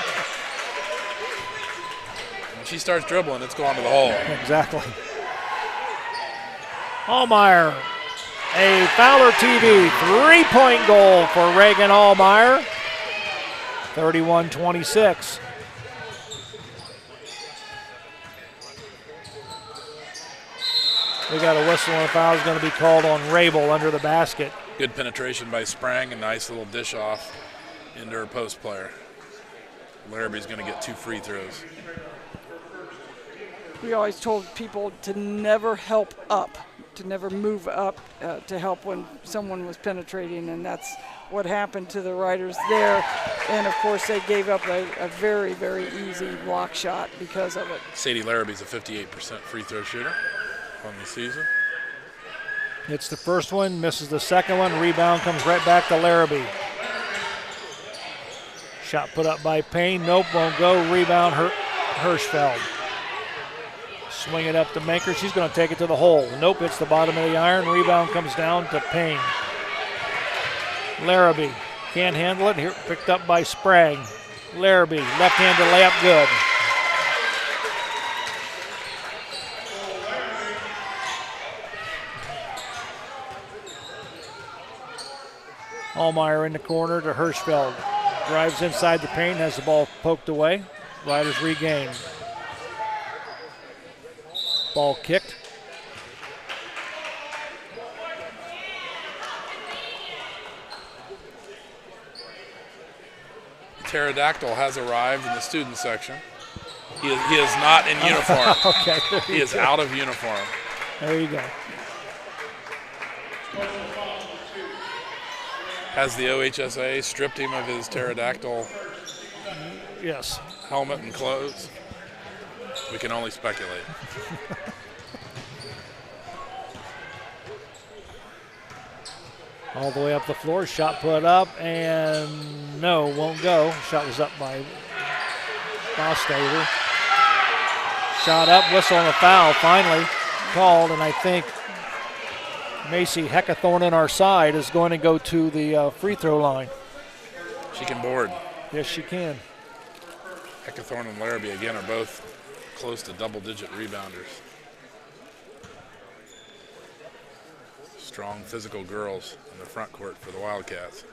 When she starts dribbling, it's going to the hole. Exactly. Allmeyer, a Fowler TV three-point goal for Reagan Allmeyer, 31-26. We got a whistle and a foul is going to be called on Rabel under the basket. Good penetration by Sprang, a nice little dish off into her post player. Larrabee's going to get 2 free throws. We always told people to never help up, to never move up to help when someone was penetrating, and that's what happened to the Riders there. And of course they gave up a very, very easy block shot because of it. Sadie Larrabee's a 58% free throw shooter on the season. Hits the first one, misses the second one, rebound comes right back to Larrabee. Shot put up by Payne, nope, won't go, rebound Hirschfeld. Swing it up to Manker. She's going to take it to the hole. Nope, it's the bottom of the iron. Rebound comes down to Payne. Larrabee can't handle it. Here, picked up by Spragg. Larrabee, left-handed layup, good. Allmeyer in the corner to Hirschfeld. Drives inside the paint, has the ball poked away. Riders regain. Ball kicked. Pterodactyl has arrived in the student section. He is not in uniform. Okay, he is out of uniform. There you go. Has the OHSA stripped him of his pterodactyl yes. helmet and clothes? We can only speculate. All the way up the floor, shot put up, and no, won't go. Shot was up by Bostaver. Shot up, whistle and a foul finally called, and I think Macy Heckathorn on our side is going to go to the free throw line. She can board. Yes, she can. Heckathorn and Larrabee, again, are both close to double-digit rebounders. Strong physical girls in the front court for the Wildcats.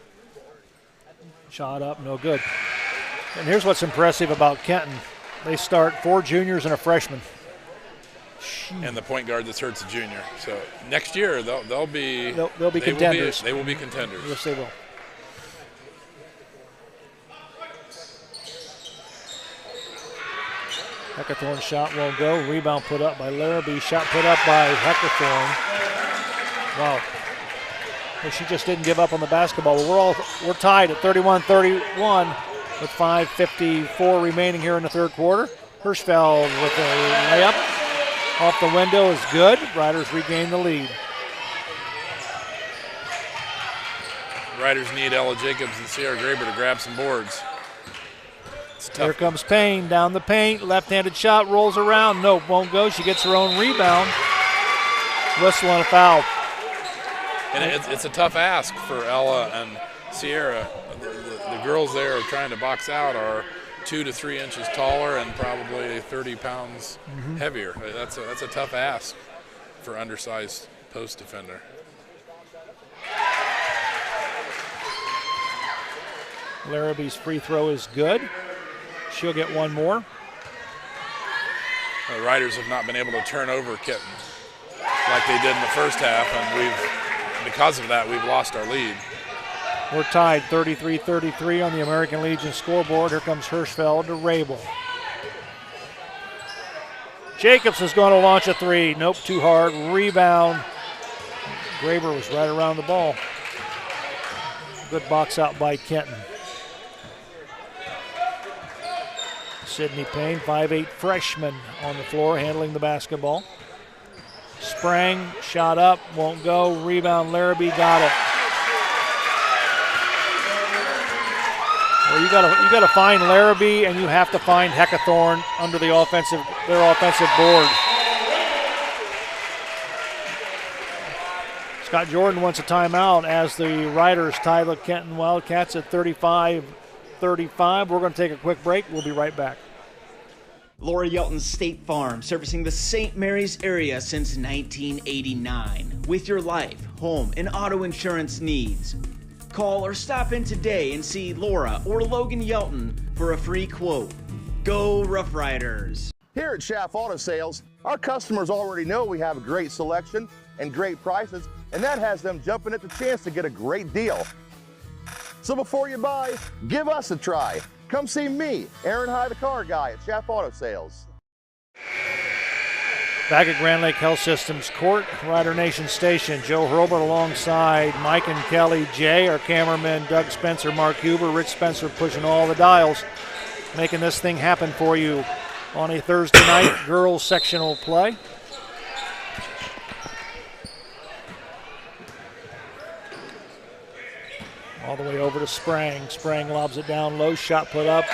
Shot up, no good. And here's what's impressive about Kenton. They start 4 juniors and a freshman. And the point guard that's hurt's a junior. So next year they'll be contenders. They will be contenders. Yes, they will. Heckathorn shot won't go. Rebound put up by Larrabee. Shot put up by Heckathorn. Wow. Well, she just didn't give up on the basketball. We're tied at 31-31 with 5:54 remaining here in the third quarter. Hirschfeld with a layup off the window is good. Riders regain the lead. Riders need Ella Jacobs and Sierra Graber to grab some boards. Here comes Payne down the paint. Left-handed shot rolls around. Nope, won't go. She gets her own rebound. Whistle and a foul. And it's a tough ask for Ella and Sierra. The girls there are trying to box out are 2 to 3 inches taller and probably 30 pounds heavier. That's a tough ask for undersized post defender. Larrabee's free throw is good. She'll get one more. The Riders have not been able to turn over Kenton like they did in the first half, and because of that, we've lost our lead. We're tied 33-33 on the American Legion scoreboard. Here comes Hirschfeld to Rabel. Jacobs is going to launch a three. Nope, too hard. Rebound. Graber was right around the ball. Good box out by Kenton. Sydney Payne, 5'8" freshman on the floor handling the basketball. Sprang, shot up, won't go. Rebound, Larrabee got it. Well, you gotta find Larrabee, and you have to find Heckathorn under their offensive board. Scott Jordan wants a timeout as the Riders tie the Kenton Wildcats at 35-35. We're going to take a quick break. We'll be right back. Laura Yelton State Farm, servicing the St. Mary's area since 1989. With your life, home, and auto insurance needs. Call or stop in today and see Laura or Logan Yelton for a free quote. Go Rough Riders! Here at Schaff Auto Sales, our customers already know we have a great selection and great prices, and that has them jumping at the chance to get a great deal. So before you buy, give us a try. Come see me, Aaron High, the car guy at Schaff Auto Sales. Back at Grand Lake Health Systems Court, Rider Nation Station. Joe Hurlbut alongside Mike and Kelly J, our cameraman Doug Spencer, Mark Huber, Rich Spencer pushing all the dials, making this thing happen for you on a Thursday night girls sectional play. All the way over to Sprang. Sprang lobs it down low. Shot put up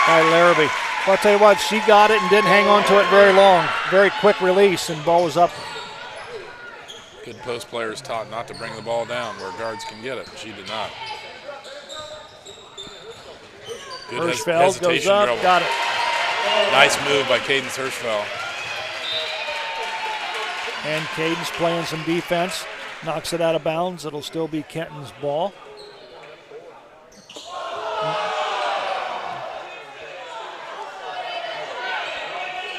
by Larrabee. Well, I'll tell you what, she got it and didn't hang on to it very long. Very quick release, and ball was up. Good post players taught not to bring the ball down where guards can get it. She did not. Good Hirschfeld goes up, dribble. got it. Nice move by Cadence Hirschfeld. And Cadence playing some defense. Knocks it out of bounds. It'll still be Kenton's ball.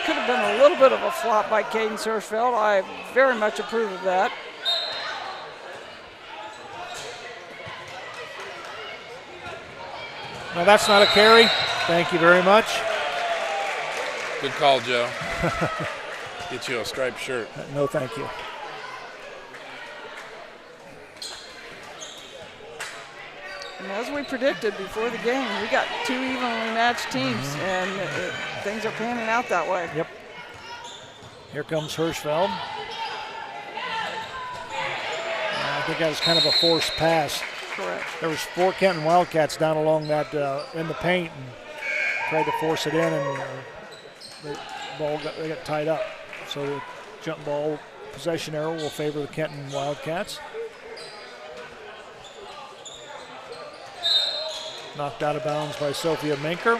Could have been a little bit of a flop by Cadence Hirschfeld. I very much approve of that. No, that's not a carry. Thank you very much. Good call, Joe. Get you a striped shirt. No, thank you. And as we predicted before the game, we got two evenly matched teams, and things are panning out that way. Yep. Here comes Hirschfeld. I think that was kind of a forced pass. Correct. There was 4 Kenton Wildcats down along that in the paint and tried to force it in, and the ball they got tied up. So the jump ball possession arrow will favor the Kenton Wildcats. Knocked out of bounds by Sophia Minker.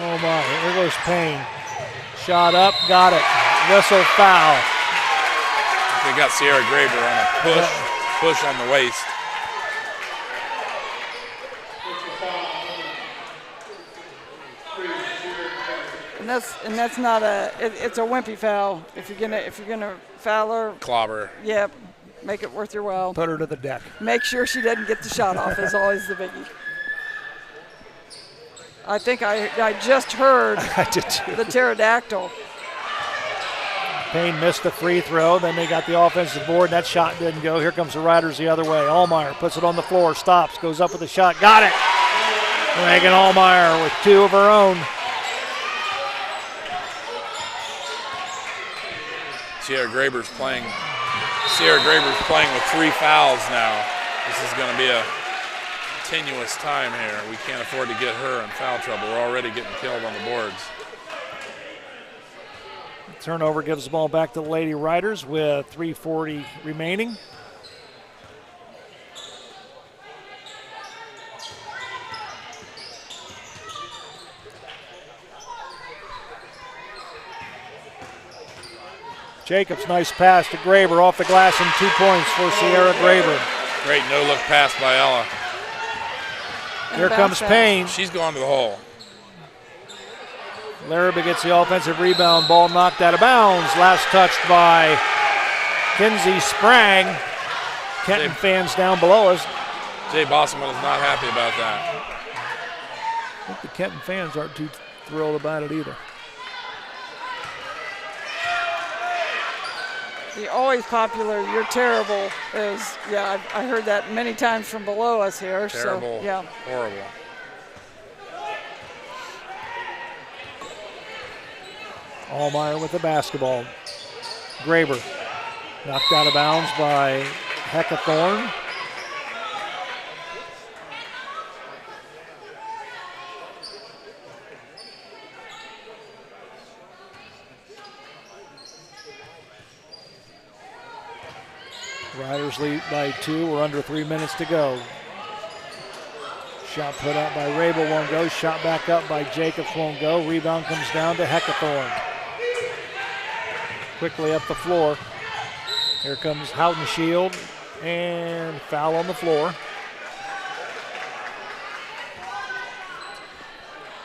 Oh my, here goes Payne. Shot up, got it. Whistle foul. they got Sierra Graber on a push on the waist. And that's not it's a wimpy foul. If you're gonna foul her, Clobber. Yep, make it worth your while. Put her to the deck. Make sure she doesn't get the shot off is always the biggie. I think I just heard I did too. The pterodactyl. Payne missed the free throw. Then they got the offensive board, and that shot didn't go. Here comes the Riders the other way. Allmeyer puts it on the floor, stops, goes up with a shot, got it. Megan Allmeyer with 2 of her own. Sierra Graber's playing with 3 fouls now. This is going to be a tenuous time here. We can't afford to get her in foul trouble. We're already getting killed on the boards. Turnover gives the ball back to the Lady Riders with 3:40 remaining. Jacobs, nice pass to Graber off the glass and 2 points for Sierra Graber. Great no-look pass by Ella. Here comes Payne. She's going to the hole. Larrabee gets the offensive rebound, ball knocked out of bounds. Last touched by Kinsey Sprang. Kenton fans down below us. Jay Bosselman is not happy about that. I think the Kenton fans aren't too thrilled about it either. The always popular "you're terrible" is, yeah, I heard that many times from below us here. Terrible, so, yeah. Horrible. Allmeyer with the basketball. Graber knocked out of bounds by Heckathorn. Riders lead by 2. We're under 3 minutes to go. Shot put out by Rabel won't go. Shot back up by Jacobs won't go. Rebound comes down to Heckathorn. Quickly up the floor. Here comes Houtenshield, and foul on the floor.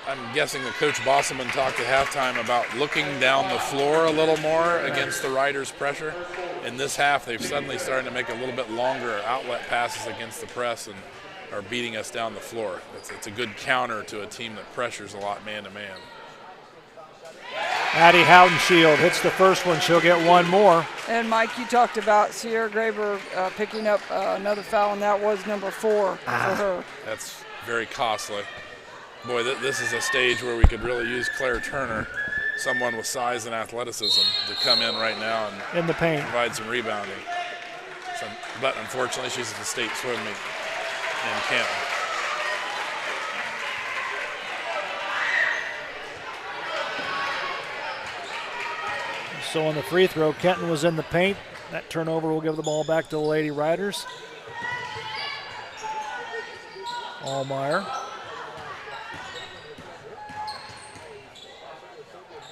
I'm guessing that Coach Bosselman talked at halftime about looking down the floor a little more against the Riders' pressure. In this half, they've suddenly started to make a little bit longer outlet passes against the press and are beating us down the floor. It's a good counter to a team that pressures a lot man-to-man. Addie Houtenshield hits the first one. She'll get one more. And, Mike, you talked about Sierra Graber picking up another foul, and that was number 4 for her. That's very costly. Boy, this is a stage where we could really use Claire Turner, someone with size and athleticism, to come in right now and in the paint, provide some rebounding. But unfortunately, she's at the state swim meet in Kenton. So on the free throw, Kenton was in the paint. That turnover will give the ball back to the Lady Riders. Allmeyer.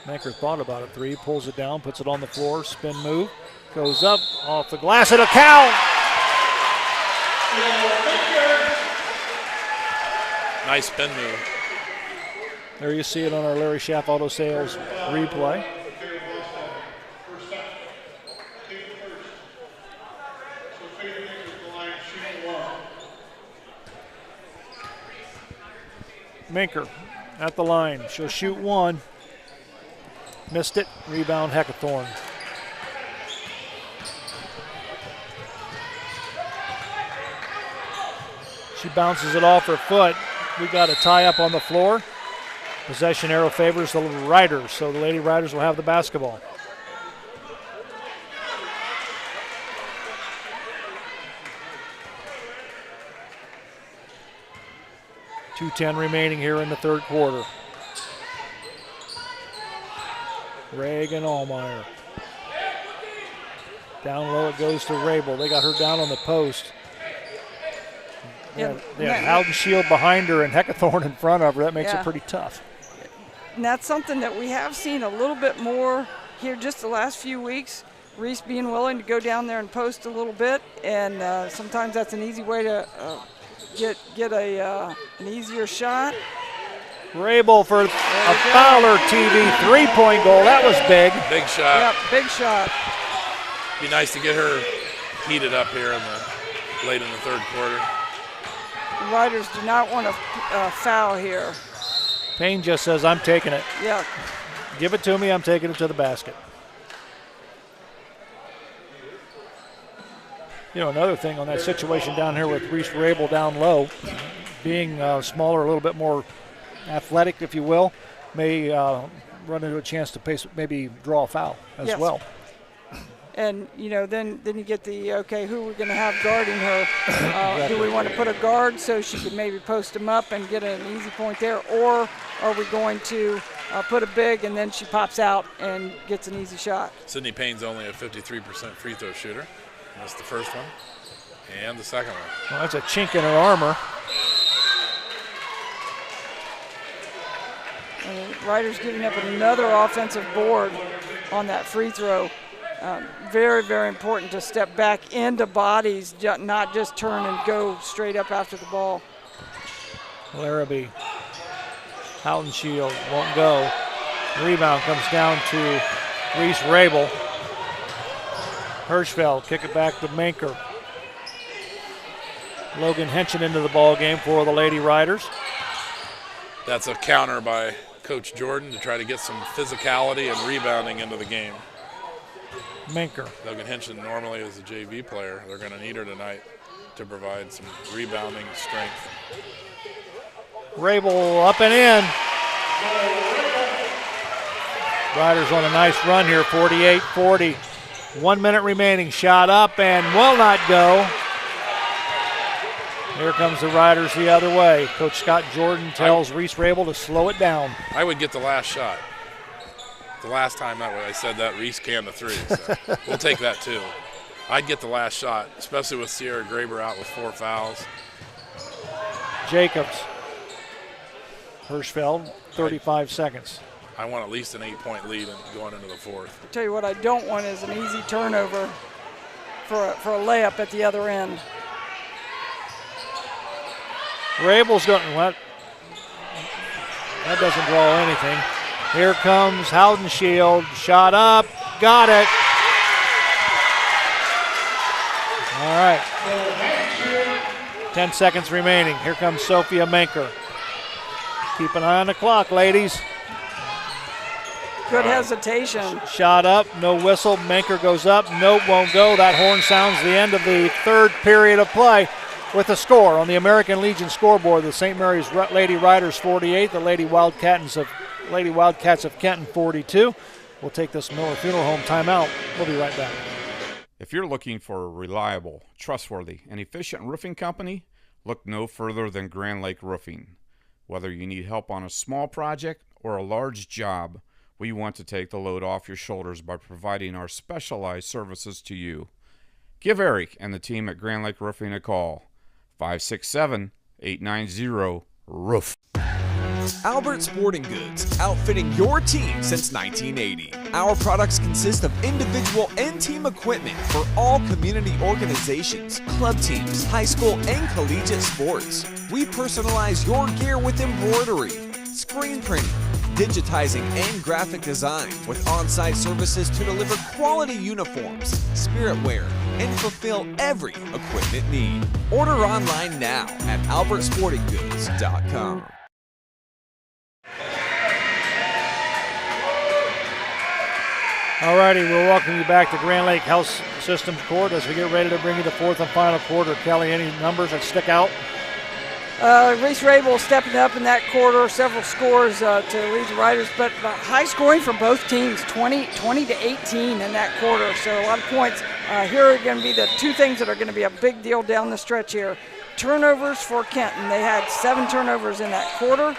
Maker thought about a 3, pulls it down, puts it on the floor, spin move, goes up, off the glass, and a count! Nice spin move. There you see it on our Larry Schaff Auto Sales replay. Minker at the line. She'll shoot 1. Missed it. Rebound Heckathorn. She bounces it off her foot. We got a tie up on the floor. Possession arrow favors the Riders, so the Lady Riders will have the basketball. .210 remaining here in the third quarter. Reagan Allmeyer. Down low it goes to Rabel. They got her down on the post. They have Houtenshield behind her and Heckathorn in front of her. That makes it pretty tough. And that's something that we have seen a little bit more here just the last few weeks. Reese being willing to go down there and post a little bit, and sometimes that's an easy way to get an easier shot. Rabel for a Fowler TV 3-point goal. That was big. Big shot. Yep, big shot. Be nice to get her heated up here late in the third quarter. The Riders do not want to foul here. Payne just says, I'm taking it. Yeah. Give it to me, I'm taking it to the basket. You know, another thing on that situation down here with Reese Rabel down low, being smaller, a little bit more athletic, if you will, may run into a chance to maybe draw a foul as well. And, you know, then you get the, okay, who are we going to have guarding her? Exactly. Do we want to put a guard so she could maybe post him up and get an easy point there? Or are we going to put a big and then she pops out and gets an easy shot? Sydney Payne's only a 53% free throw shooter. That's the first one. And the second one. Well, that's a chink in her armor. And the Riders giving up another offensive board on that free throw. Very, very important to step back into bodies, not just turn and go straight up after the ball. Larrabee, Houtenshield won't go. Rebound comes down to Reese Rabel. Hirschfeld kick it back to Manker. Logan Henson into the ball game for the Lady Riders. That's a counter by Coach Jordan to try to get some physicality and rebounding into the game. Manker. Logan Henson normally is a JV player. They're going to need her tonight to provide some rebounding strength. Rabel up and in. Riders on a nice run here, 48-40. 1 minute remaining. Shot up and will not go. Here comes the Riders the other way. Coach Scott Jordan tells Reese Rabel to slow it down. I would get the last shot. The last time I said that, Reese canned the three. So we'll take that too. I'd get the last shot, especially with Sierra Graber out with 4 fouls. Jacobs. Hirschfeld, 35 seconds. I want at least an 8-point lead going into the fourth. I'll tell you what I don't want is an easy turnover for a layup at the other end. Rabel's going, what? That doesn't draw anything. Here comes Houtenshield, shot up, got it. All right. 10 seconds remaining. Here comes Sophia Manker. Keep an eye on the clock, ladies. Good hesitation. Shot up, no whistle. Manker goes up, nope, won't go. That horn sounds the end of the third period of play. With a score on the American Legion scoreboard, the St. Mary's Lady Riders 48, the Lady Wildcats of Kenton 42. We'll take this Miller Funeral Home timeout. We'll be right back. If you're looking for a reliable, trustworthy, and efficient roofing company, look no further than Grand Lake Roofing. Whether you need help on a small project or a large job, we want to take the load off your shoulders by providing our specialized services to you. Give Eric and the team at Grand Lake Roofing a call. 567-890-ROOF. Albert Sporting Goods, outfitting your team since 1980. Our products consist of individual and team equipment for all community organizations, club teams, high school and collegiate sports. We personalize your gear with embroidery, screen printing, digitizing and graphic design with on-site services to deliver quality uniforms, spirit wear, and fulfill every equipment need. Order online now at albertsportinggoods.com. All righty, we'll welcome you back to Grand Lake Health Systems Court as we get ready to bring you the fourth and final quarter. Kelly, any numbers that stick out? Reese Rabel stepping up in that quarter, several scores to lead the Riders, but high scoring from both teams, 20 to 18 in that quarter. So a lot of points. Here are going to be the two things that are going to be a big deal down the stretch here. Turnovers for Kenton. They had 7 turnovers in that quarter,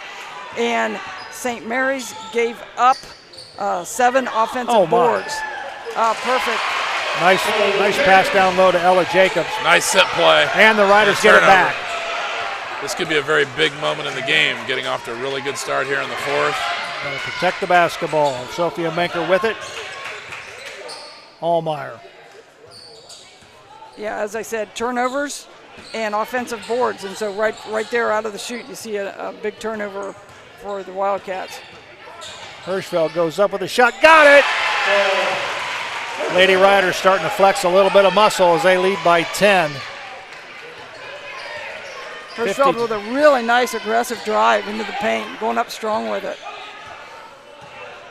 and St. Mary's gave up 7 offensive boards. Perfect. Nice pass down low to Ella Jacobs. Nice set play. And the Riders get it back. This could be a very big moment in the game, getting off to a really good start here in the fourth. Gotta protect the basketball. Sophia Manker with it. Allmeyer. Yeah, as I said, turnovers and offensive boards. And so right there out of the chute, you see a big turnover for the Wildcats. Hirschfeld goes up with a shot. Got it! Lady Riders starting to flex a little bit of muscle as they lead by 10. Hirschfeld with a really nice aggressive drive into the paint, going up strong with it.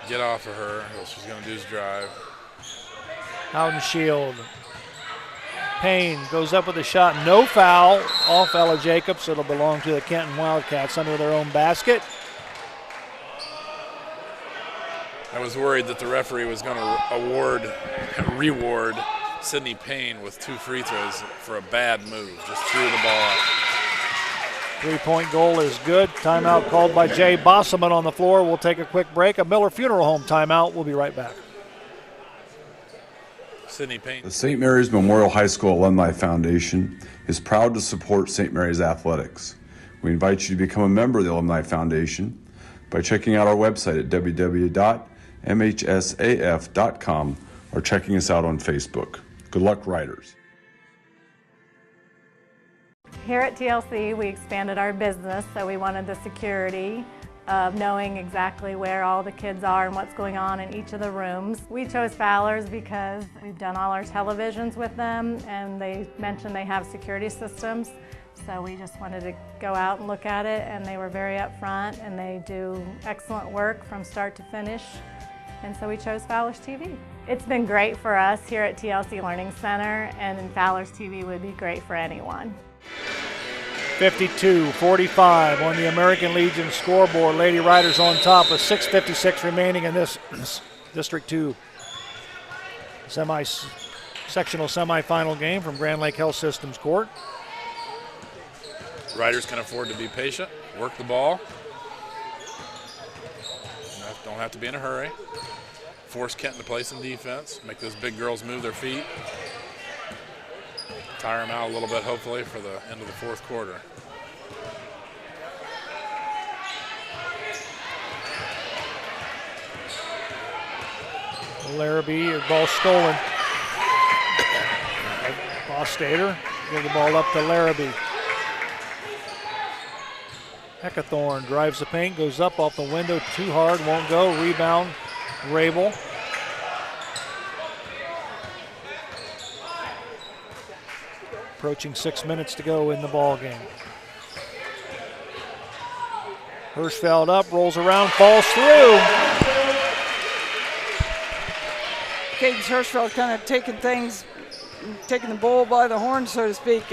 Get off of her. All she's going to do is drive. Haudenschild. Payne goes up with a shot. No foul off Ella Jacobs. It'll belong to the Kenton Wildcats under their own basket. I was worried that the referee was going to reward Sydney Payne with 2 free throws for a bad move. Just threw the ball out. 3-point goal is good. Timeout called by Jay Bosselman on the floor. We'll take a quick break. A Miller Funeral Home timeout. We'll be right back. Sydney Payne. The St. Mary's Memorial High School Alumni Foundation is proud to support St. Mary's athletics. We invite you to become a member of the Alumni Foundation by checking out our website at www.mhsaf.com or checking us out on Facebook. Good luck, Riders. Here at TLC, we expanded our business, so we wanted the security of knowing exactly where all the kids are and what's going on in each of the rooms. We chose Fowler's because we've done all our televisions with them, and they mentioned they have security systems. So we just wanted to go out and look at it, and they were very upfront, and they do excellent work from start to finish. And so we chose Fowler's TV. It's been great for us here at TLC Learning Center, and Fowler's TV would be great for anyone. 52-45 on the American Legion scoreboard. Lady Riders on top with 6:56 remaining in this District 2 sectional semifinal game from Grand Lake Health Systems Court. Riders can afford to be patient, work the ball. Don't have to be in a hurry. Force Kenton to play some defense, make those big girls move their feet. Tire them out a little bit, hopefully, for the end of the fourth quarter. Larrabee, ball stolen. Bostater, give the ball up to Larrabee. Heckathorn drives the paint, goes up off the window, too hard, won't go. Rebound, Rabel. Approaching 6 minutes to go in the ball game. Hirschfeld up, rolls around, falls through. Cadence Hirschfeld kind of taking the bull by the horn, so to speak,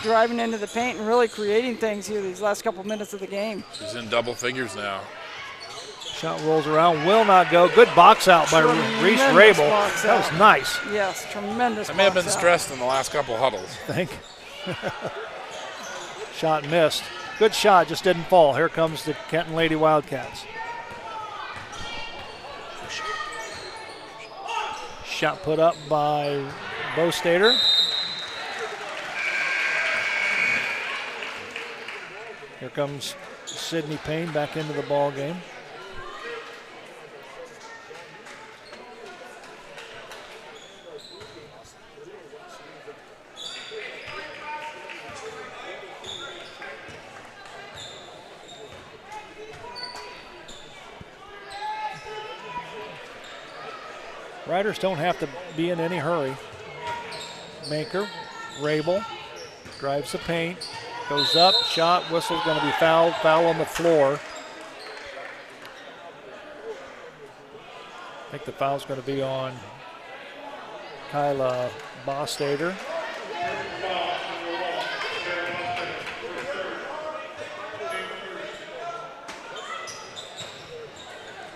driving into the paint and really creating things here these last couple minutes of the game. She's in double figures now. Shot rolls around, will not go. Good box out by Reese Rabel. That was nice. Yes, tremendous. I may have been stressed in the last couple huddles. Think. Shot missed. Good shot, just didn't fall. Here comes the Kenton Lady Wildcats. Shot put up by Bostater. Here comes Sydney Payne back into the ball game. Riders don't have to be in any hurry. Maker, Rabel, drives the paint, goes up, shot, whistle's going to be fouled, foul on the floor. I think the foul's going to be on Kyla Bostater.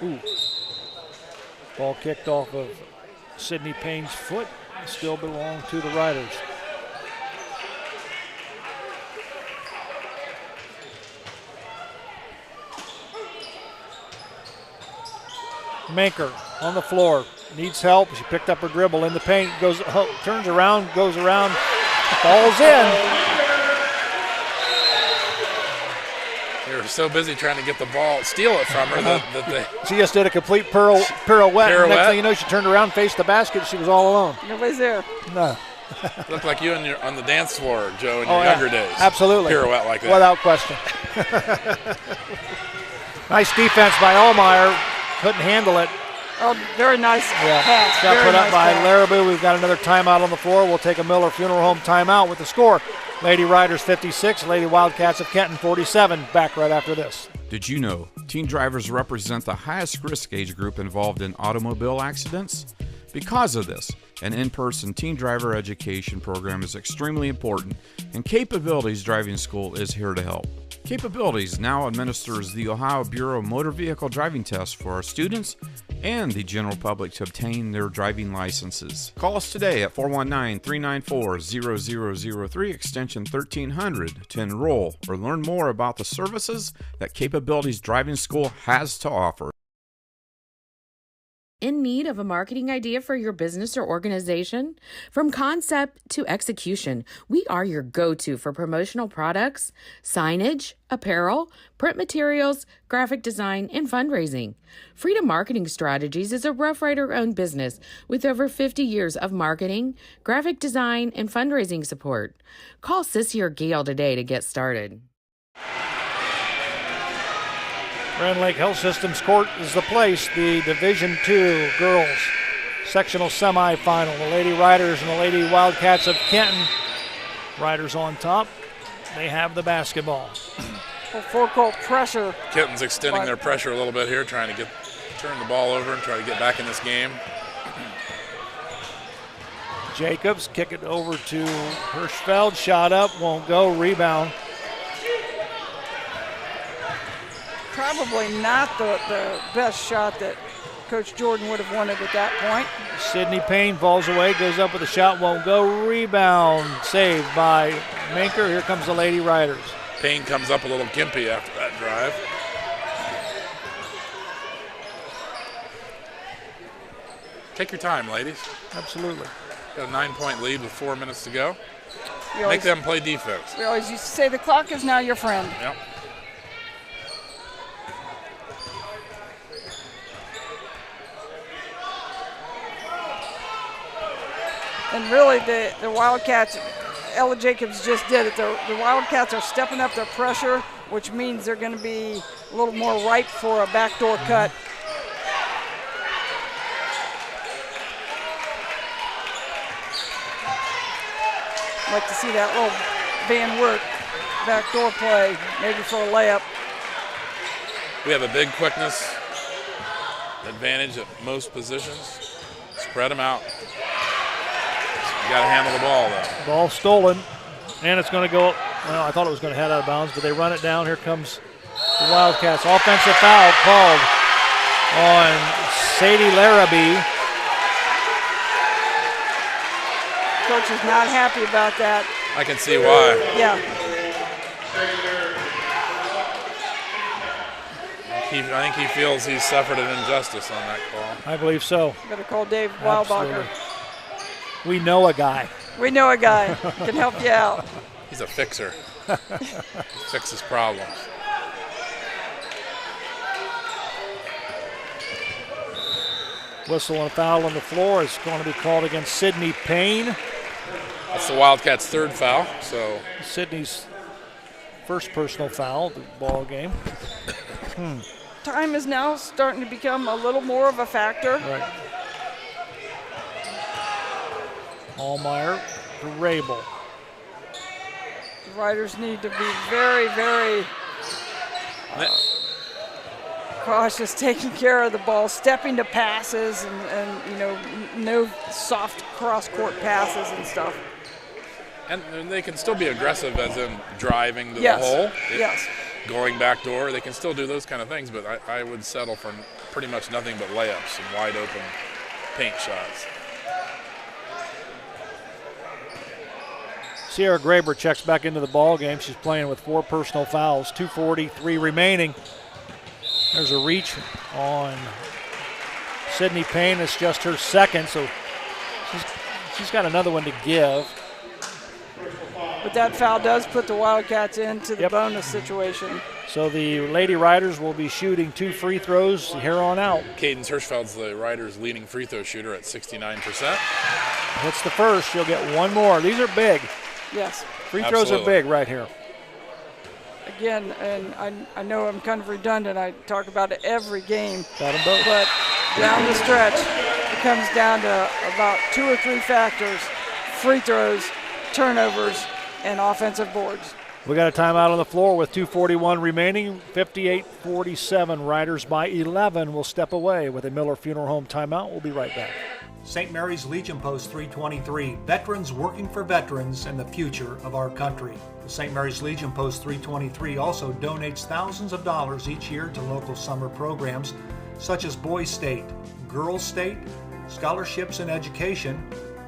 Ooh. Ball kicked off of Sydney Payne's foot. Still belong to the Riders. Manker on the floor, needs help. She picked up her dribble in the paint, turns around, goes around, falls in. Here They're so busy trying to get the ball, steal it from her that they. She just did a complete pirouette. Next thing you know, she turned around, faced the basket. She was all alone. Nobody's there. No. Looked like you on the dance floor, Joe, in your younger days. Absolutely. Pirouette like that. Without question. Nice defense by Allmeyer. Couldn't handle it. Oh, very nice pass. Got very put nice up by pass. Larrabee. We've got another timeout on the floor. We'll take a Miller Funeral Home timeout with the score. Lady Riders 56, Lady Wildcats of Kenton 47. Back right after this. Did you know teen drivers represent the highest risk age group involved in automobile accidents? Because of this, an in-person teen driver education program is extremely important, and Capabilities Driving School is here to help. Capabilities now administers the Ohio Bureau of Motor Vehicle Driving Test for our students and the general public to obtain their driving licenses. Call us today at 419-394-0003 extension 1300 to enroll or learn more about the services that Capabilities Driving School has to offer. In need of a marketing idea for your business or organization? From concept to execution, we are your go-to for promotional products, signage, apparel, print materials, graphic design, and fundraising. Freedom Marketing Strategies is a Rough Rider-owned business with over 50 years of marketing, graphic design, and fundraising support. Call Sissy or Gail today to get started. Grand Lake Health Systems Court is the place. The Division II girls sectional semifinal. The Lady Riders and the Lady Wildcats of Kenton. Riders on top. They have the basketball. Full court pressure. Kenton's extending their pressure a little bit here, trying to turn the ball over and try to get back in this game. Jacobs kick it over to Hirschfeld. Shot up, won't go. Rebound. Probably not the best shot that Coach Jordan would have wanted at that point. Sydney Payne falls away, goes up with a shot, won't go. Rebound saved by Manker. Here comes the Lady Riders. Payne comes up a little gimpy after that drive. Take your time, ladies. Absolutely. Got a 9-point lead with 4 minutes to go. Make them play defense. We always used to say the clock is now your friend. Yep. And really, the Wildcats, Ella Jacobs just did it. The Wildcats are stepping up their pressure, which means they're going to be a little more ripe for a backdoor cut. I'd like to see that little Van Wert backdoor play, maybe for a layup. We have a big quickness advantage at most positions. Spread them out. You got to handle the ball, though. Ball stolen, and it's going to go, well, I thought it was going to head out of bounds, but they run it down. Here comes the Wildcats. Offensive foul called on Sadie Larrabee. Coach is not happy about that. I can see why. Yeah. I think he feels he's suffered an injustice on that call. I believe so. Better call Dave Wildbacher. We know a guy. We know a guy. Can help you out. He's a fixer. Fixes problems. Whistle and foul on the floor is going to be called against Sydney Payne. That's the Wildcats' third foul. So Sydney's first personal foul of the ball game. Time is now starting to become a little more of a factor. Right. Allmeyer to Rabel. The Riders need to be very, very cautious taking care of the ball, stepping to passes and you know, no soft cross-court passes and stuff. And they can still be aggressive as in driving to Yes. the hole. Yes. Going back door. They can still do those kind of things, but I would settle for pretty much nothing but layups and wide open paint shots. Sierra Graber checks back into the ball game. She's playing with 4 personal fouls, 2:43 remaining. There's a reach on Sydney Payne. It's just her second, so she's got another one to give. But that foul does put the Wildcats into the bonus situation. So the Lady Riders will be shooting 2 free throws here on out. Cadence Hirschfeld's the Riders' leading free throw shooter at 69%. Hits the first, you'll get one more. These are big. Yes. Free throws are big right here. Again, and I know I'm kind of redundant. I talk about it every game. Got them both. But down the stretch, it comes down to about 2 or 3 factors: free throws, turnovers, and offensive boards. We got a timeout on the floor with 2:41 remaining. 58-47. Riders by 11 will step away with a Miller Funeral Home timeout. We'll be right back. St. Mary's Legion Post 323, veterans working for veterans and the future of our country. The St. Mary's Legion Post 323 also donates thousands of dollars each year to local summer programs such as Boys State, Girls State, scholarships in education,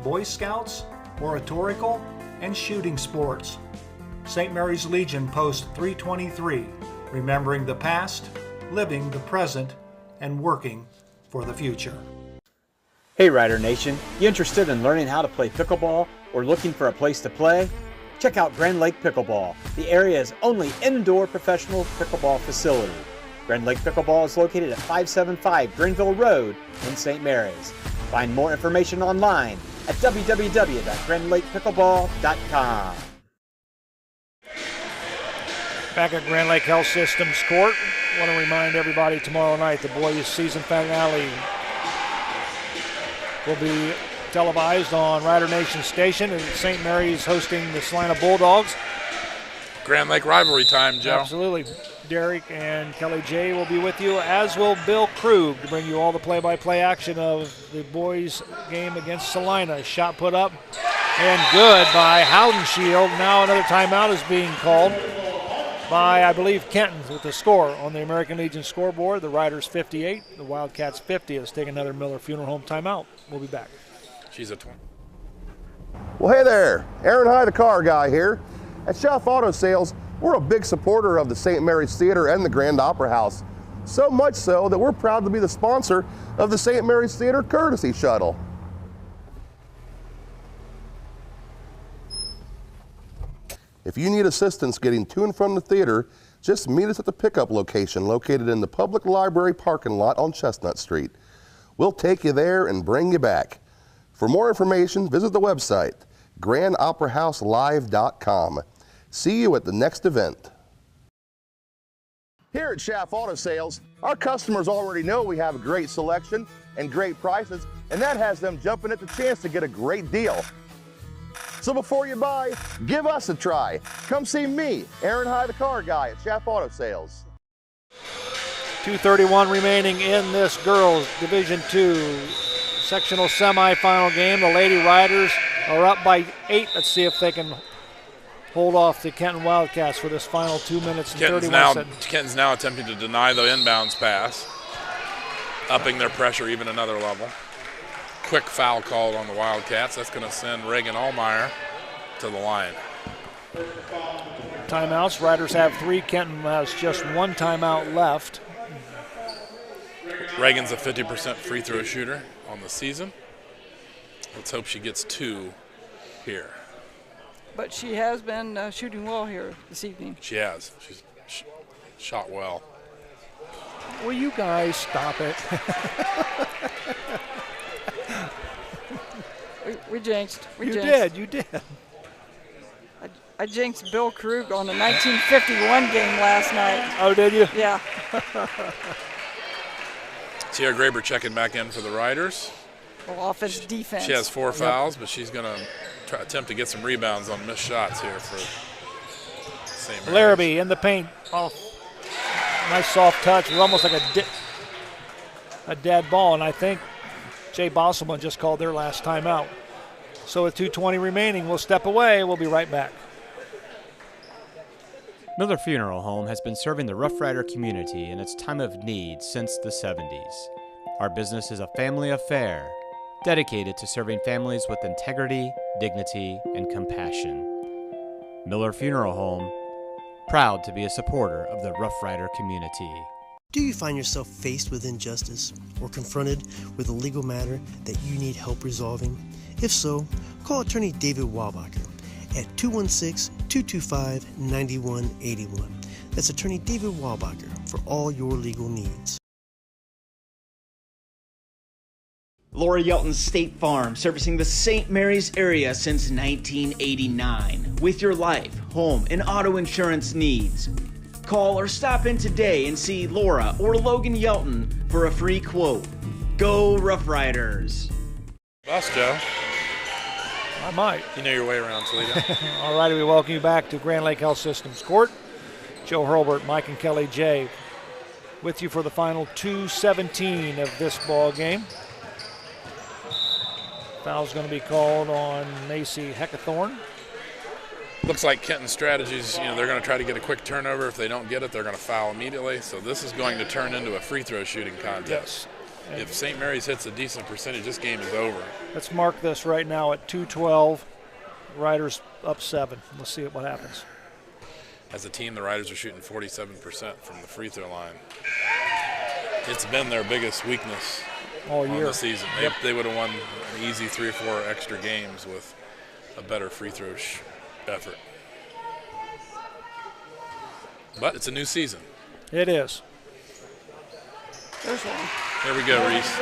Boy Scouts, oratorical, and shooting sports. St. Mary's Legion Post 323, remembering the past, living the present, and working for the future. Hey Rider Nation, you interested in learning how to play pickleball or looking for a place to play? Check out Grand Lake Pickleball, the area's only indoor professional pickleball facility. Grand Lake Pickleball is located at 575 Greenville Road in St. Mary's. Find more information online at www.grandlakepickleball.com. Back at Grand Lake Health Systems Court, I want to remind everybody tomorrow night the boys' season finale will be televised on Rider Nation Station, and St. Mary's hosting the Salina Bulldogs. Grand Lake rivalry time, Joe. Absolutely. Derek and Kelly J will be with you, as will Bill Krug, to bring you all the play-by-play action of the boys' game against Salina. Shot put up and good by Howdenshield. Now another timeout is being called by, I believe, Kenton with the score on the American Legion scoreboard. The Riders 58, the Wildcats 50. Let's take another Miller Funeral Home timeout. We'll be back. She's a 20. Well, hey there, Aaron High, the car guy here. At Shelf Auto Sales, we're a big supporter of the St. Mary's Theater and the Grand Opera House. So much so that we're proud to be the sponsor of the St. Mary's Theater Courtesy Shuttle. If you need assistance getting to and from the theater, just meet us at the pickup location located in the public library parking lot on Chestnut Street. We'll take you there and bring you back. For more information, visit the website, grandoperahouselive.com. See you at the next event. Here at Schaff Auto Sales, our customers already know we have a great selection and great prices, and that has them jumping at the chance to get a great deal. So before you buy, give us a try. Come see me, Aaron High, the car guy at Schaff Auto Sales. 2:31 remaining in this girls Division II sectional semifinal game. The Lady Riders are up by 8. Let's see if they can hold off the Kenton Wildcats for this final 2 minutes and 31 seconds. Kenton's now attempting to deny the inbounds pass, upping their pressure even another level. Quick foul called on the Wildcats. That's going to send Reagan Allmeyer to the line. Timeouts. Riders have 3. Kenton has just 1 timeout left. Reagan's a 50% free throw shooter on the season. Let's hope she gets 2 here. But she has been shooting well here this evening. She has. She's shot well. Will you guys stop it? we jinxed. You did. I jinxed Bill Krug on the 1951 game last night. Oh, did you? Yeah. Sierra Graber checking back in for the Riders. Well, offense, defense. She has 4 fouls, but she's going to attempt to get some rebounds on missed shots here for St. Mary's. Larrabee in the paint. Oh, nice soft touch. It was almost like a dead ball, and I think Jay Bosselman just called their last timeout. So with 2:20 remaining, we'll step away. We'll be right back. Miller Funeral Home has been serving the Rough Rider community in its time of need since the 70s. Our business is a family affair, dedicated to serving families with integrity, dignity, and compassion. Miller Funeral Home, proud to be a supporter of the Rough Rider community. Do you find yourself faced with injustice or confronted with a legal matter that you need help resolving? If so, call attorney David Wabacher at 216-225-9181. That's attorney David Walbacher for all your legal needs. Laura Yelton's State Farm, servicing the St. Mary's area since 1989. With your life, home, and auto insurance needs. Call or stop in today and see Laura or Logan Yelton for a free quote. Go Rough Riders! Bus, Joe. I might. You know your way around Toledo. All righty, we welcome you back to Grand Lake Health Systems Court. Joe Hurlbert, Mike and Kelly J. with you for the final 2:17 of this ball game. Foul's going to be called on Macy Heckathorn. Looks like Kenton's strategies, they're going to try to get a quick turnover. If they don't get it, they're going to foul immediately. So this is going to turn into a free throw shooting contest. Yes. If St. Mary's hits a decent percentage, this game is over. Let's mark this right now at 2:12. Riders up 7. Let's see what happens. As a team, the Riders are shooting 47% from the free throw line. It's been their biggest weakness all year. On the season. They would have won an easy 3 or 4 extra games with a better free throw effort. But it's a new season. It is. There's one. Here we go, Reese.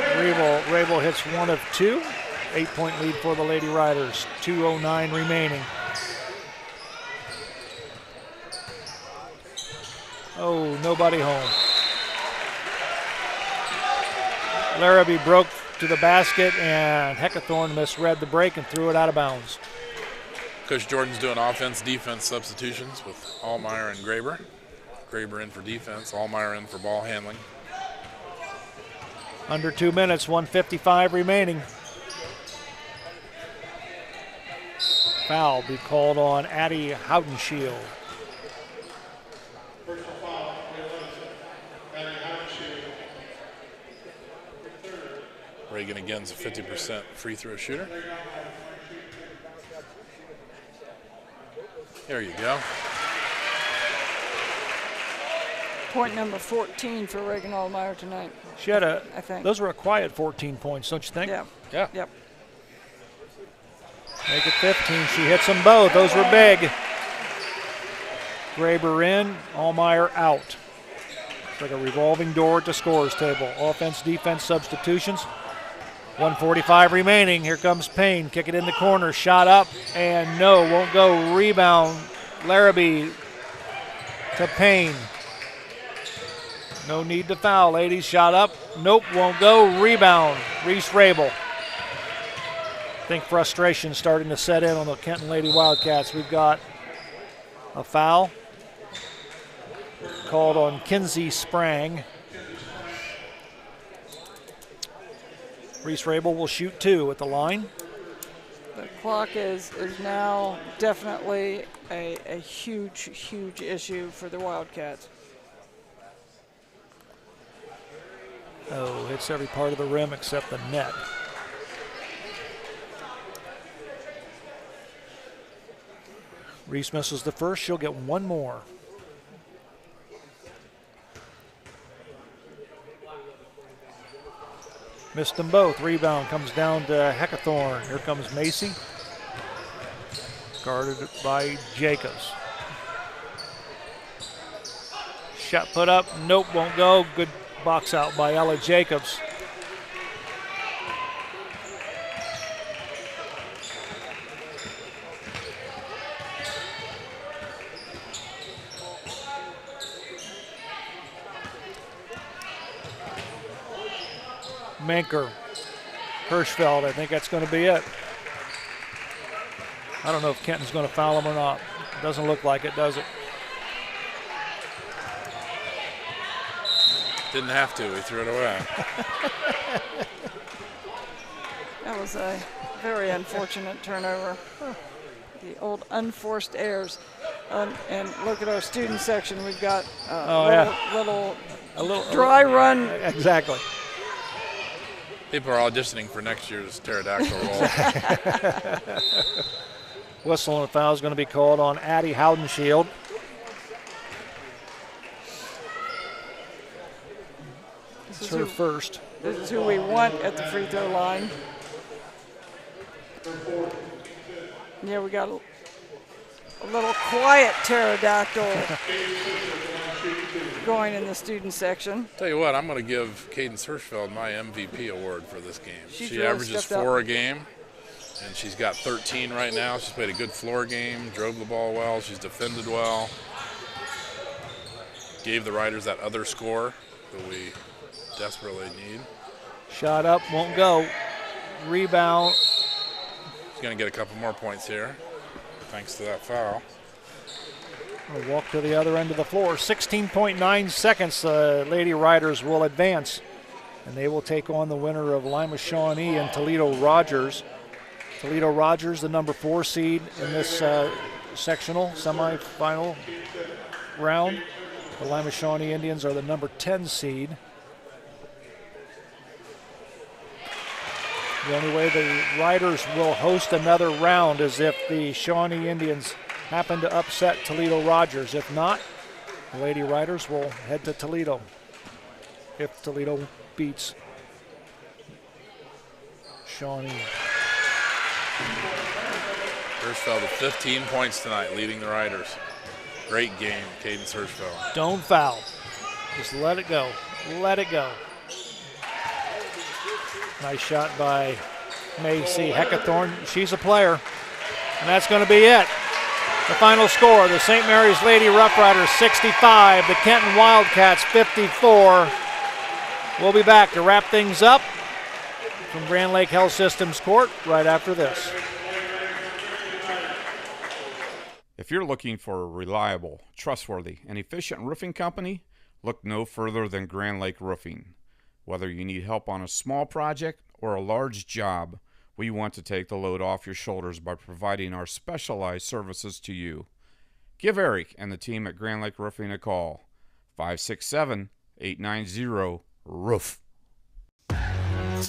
Rabel hits 1 of 2. 8-point lead for the Lady Riders. 2:09 remaining. Oh, nobody home. Larrabee broke to the basket, and Heckathorn misread the break and threw it out of bounds. Coach Jordan's doing offense-defense substitutions with Allmeyer and Graber. Graber in for defense, Allmeyer in for ball handling. Under 2 minutes, 1:55 remaining. Foul be called on Addie Houdenshield. Reagan again's a 50% free throw shooter. There you go. Point number 14 for Reagan Allmeyer tonight. She had I think. Those were a quiet 14 points, don't you think? Yeah. Yeah. Yep. Make it 15. She hits them both. Those were big. Graber in, Allmeyer out. It's like a revolving door at the scorer's table. Offense, defense, substitutions. 1:45 remaining. Here comes Payne. Kick it in the corner. Shot up and no, won't go. Rebound. Larrabee to Payne. No need to foul, ladies. Shot up. Nope, won't go. Rebound. Reese Rabel. I think frustration starting to set in on the Kenton Lady Wildcats. We've got a foul called on Kinsey Sprang. Reese Rabel will shoot 2 at the line. The clock is now definitely a huge, huge issue for the Wildcats. Oh, hits every part of the rim except the net. Reese misses the first. She'll get 1 more. Missed them both. Rebound comes down to Heckathorn. Here comes Macy. Guarded by Jacobs. Shot put up. Nope, won't go. Good box out by Ella Jacobs. Manker, Hirschfeld, I think that's going to be it. I don't know if Kenton's going to foul him or not. Doesn't look like it, does it? Didn't have to, he threw it away. That was a very unfortunate turnover. The old unforced errors. And look at our student section. We've got a little dry run. Exactly. People are auditioning for next year's pterodactyl role. Whistle and a foul is going to be called on Addie Houdenshield. It's her first. This is who we want at the free throw line. Yeah, we got a little quiet pterodactyl. going in the student section. Tell you what, I'm going to give Kenton Hirschfeld my MVP award for this game. She's She really averages stepped 4 up. a game, and she's got 13 right now. She's played a good floor game, drove the ball well, she's defended well, gave the Riders that other score that we desperately need. Shot up, won't go. Rebound. She's going to get a couple more points here, thanks to that foul. We'll walk to the other end of the floor. 16.9 seconds. The Lady Riders will advance, and they will take on the winner of Lima Shawnee and Toledo Rogers. Toledo Rogers, the number 4 seed in this sectional semifinal round. The Lima Shawnee Indians are the number 10 seed. The only way the Riders will host another round is if the Shawnee Indians happen to upset Toledo Rogers. If not, the Lady Riders will head to Toledo if Toledo beats Shawnee. Hirschfeld with 15 points tonight, leading the Riders. Great game, Kenton Hirschfeld. Don't foul. Just let it go. Let it go. Nice shot by Macy Heckathorn. She's a player. And that's going to be it. The final score, the St. Mary's Lady Rough Riders 65, the Kenton Wildcats 54. We'll be back to wrap things up from Grand Lake Health Systems Court right after this. If you're looking for a reliable, trustworthy, and efficient roofing company, look no further than Grand Lake Roofing. Whether you need help on a small project or a large job, we want to take the load off your shoulders by providing our specialized services to you. Give Eric and the team at Grand Lake Roofing a call. 567-890-ROOF.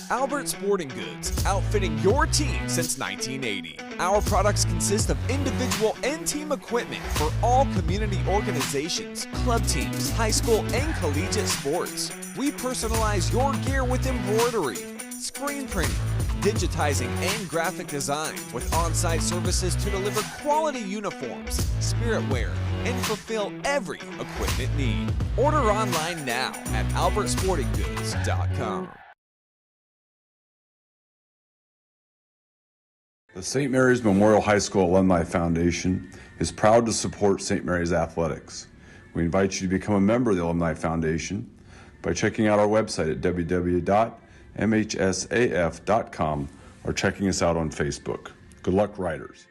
Albert Sporting Goods, outfitting your team since 1980. Our products consist of individual and team equipment for all community organizations, club teams, high school and collegiate sports. We personalize your gear with embroidery, screen printing, digitizing and graphic design with on-site services to deliver quality uniforms, spirit wear, and fulfill every equipment need. Order online now at albertsportinggoods.com. The St. Mary's Memorial High School Alumni Foundation is proud to support St. Mary's athletics. We invite you to become a member of the Alumni Foundation by checking out our website at www.mhsaf.com or checking us out on Facebook. Good luck, Riders.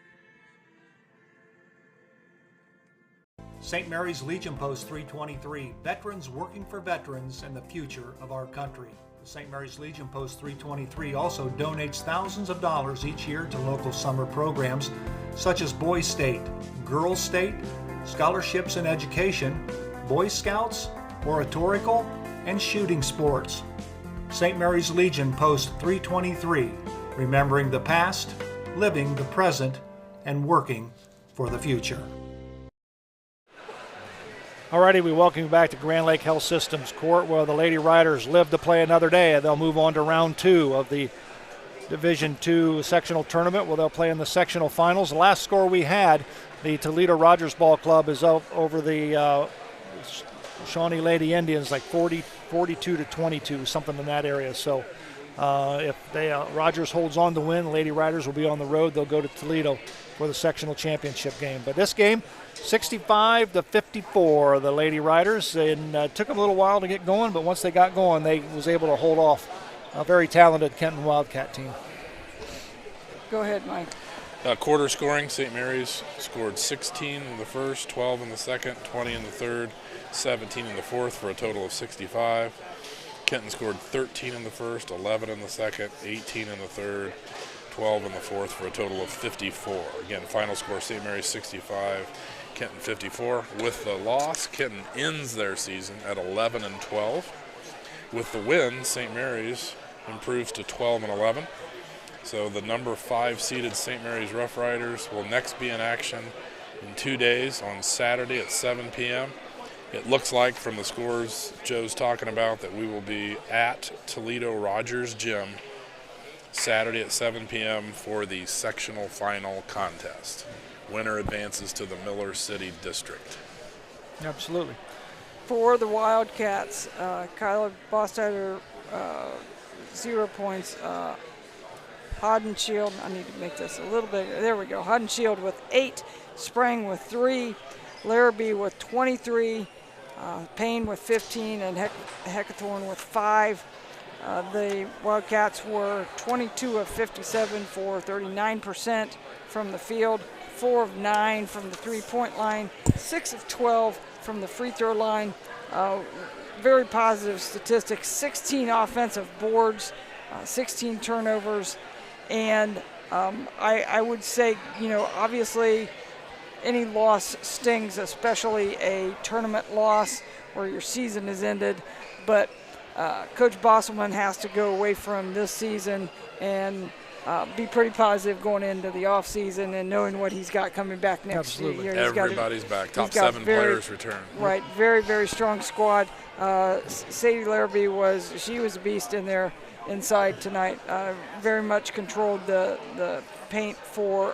St. Mary's Legion Post 323, veterans working for veterans and the future of our country. The St. Mary's Legion Post 323 also donates thousands of dollars each year to local summer programs such as Boys State, Girls State, scholarships in education, Boy Scouts, oratorical, and shooting sports. St. Mary's Legion Post 323, remembering the past, living the present, and working for the future. Alrighty, we welcome you back to Grand Lake Health Systems Court, where the Lady Riders live to play another day. They'll move on to round 2 of the Division II sectional tournament, where they'll play in the sectional finals. The last score we had, the Toledo Rogers Ball Club is up over the Shawnee Lady Indians, like 42 to 22, something in that area. So if Rogers holds on to win, Lady Riders will be on the road. They'll go to Toledo for the sectional championship game. But this game, 65 to 54, the Lady Riders, and took them a little while to get going, but once they got going, they was able to hold off a very talented Kenton Wildcat team. Go ahead, Mike. Quarter scoring, St. Mary's scored 16 in the first, 12 in the second, 20 in the third, 17 in the fourth for a total of 65. Kenton scored 13 in the first, 11 in the second, 18 in the third, 12 in the fourth for a total of 54. Again, final score, St. Mary's 65, Kenton 54. With the loss, Kenton ends their season at 11 and 12. With the win, St. Mary's improves to 12 and 11. So the number 5 seeded St. Mary's Rough Riders will next be in action in 2 days on Saturday at 7 p.m. It looks like from the scores Joe's talking about that we will be at Toledo Rogers Gym Saturday at 7 p.m. for the sectional final contest. Winner advances to the Miller City District. Absolutely. For the Wildcats, Kyler Bostider, 0 points. Hodenshield, I need to make this a little bigger. There we go. Hodenshield with 8, Sprang with 3, Larrabee with 23, Payne with 15, and Heckathorn with 5. The Wildcats were 22 of 57 for 39% from the field, 4 of 9 from the three-point line, 6 of 12 from the free throw line. Very positive statistics, 16 offensive boards, 16 turnovers, and I would say, obviously any loss stings, especially a tournament loss where your season is ended, but Coach Bosselman has to go away from this season and be pretty positive going into the off season and knowing what he's got coming back next year. Everybody's back. Top 7 players return. Right, very, very strong squad. Sadie Larrabee was a beast in there inside tonight. Very much controlled the paint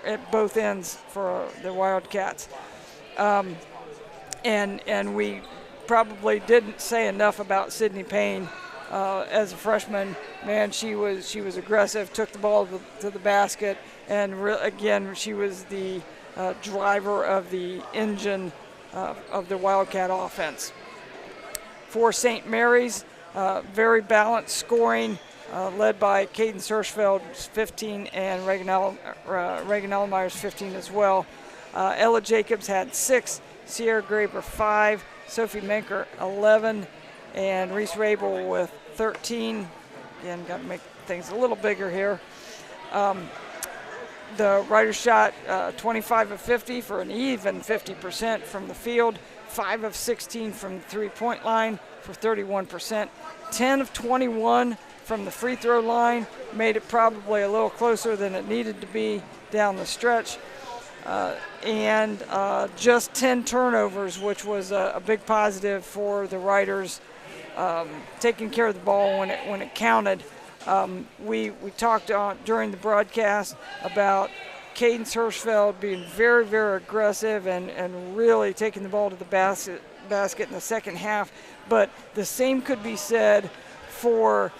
at both ends for the Wildcats. And we probably didn't say enough about Sydney Payne as a freshman. Man, she was aggressive, took the ball to the basket, and again, she was the driver of the engine of the Wildcat offense. For St. Mary's, very balanced scoring, led by Caden Hirschfeld, 15, and Reagan Ellemeyer's 15 as well. Ella Jacobs had 6, Sierra Graber 5, Sophie Menker 11, and Reese Rabel with 13. Again, got to make things a little bigger here. The Riders shot 25 of 50 for an even 50% from the field, 5 of 16 from the three-point line for 31%, 10 of 21 from the free throw line, made it probably a little closer than it needed to be down the stretch. And just 10 turnovers, which was a big positive for the Riders, taking care of the ball when it counted. We talked during the broadcast about Cadence Hirschfeld being very, very aggressive and really taking the ball to the basket in the second half. But the same could be said for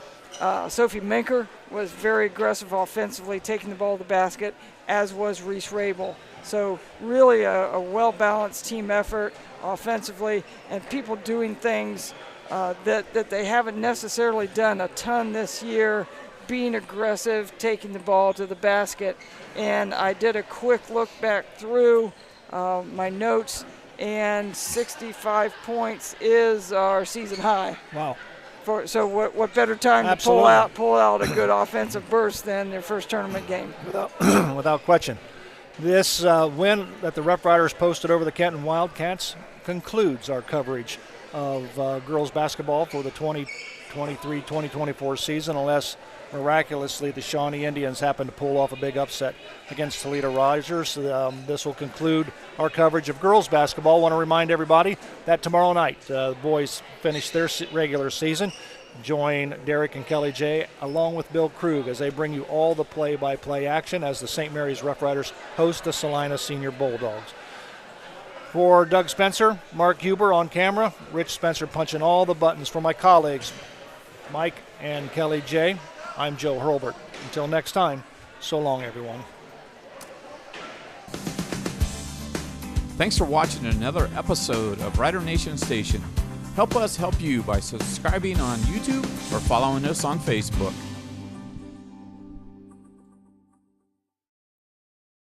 Sophie Menker, was very aggressive offensively, taking the ball to the basket, as was Reese Rabel. So really a well-balanced team effort offensively, and people doing things that they haven't necessarily done a ton this year, being aggressive, taking the ball to the basket. And I did a quick look back through my notes, and 65 points is our season high. Wow. So what better time Absolutely. to pull out a good offensive burst than their first tournament game? Without question. This win that the Rough Riders posted over the Kenton Wildcats concludes our coverage of girls basketball for the 2023-2024 season, unless miraculously the Shawnee Indians happen to pull off a big upset against Toledo Risers. This will conclude our coverage of girls basketball. I want to remind everybody that tomorrow night the boys finish their regular season. Join Derek and Kelly J along with Bill Krug as they bring you all the play-by-play action as the St. Mary's Rough Riders host the Salina Senior Bulldogs. For Doug Spencer, Mark Huber on camera, Rich Spencer punching all the buttons. For my colleagues, Mike and Kelly J, I'm Joe Hurlbert. Until next time, so long, everyone. Thanks for watching another episode of Rider Nation Station. Help us help you by subscribing on YouTube or following us on Facebook.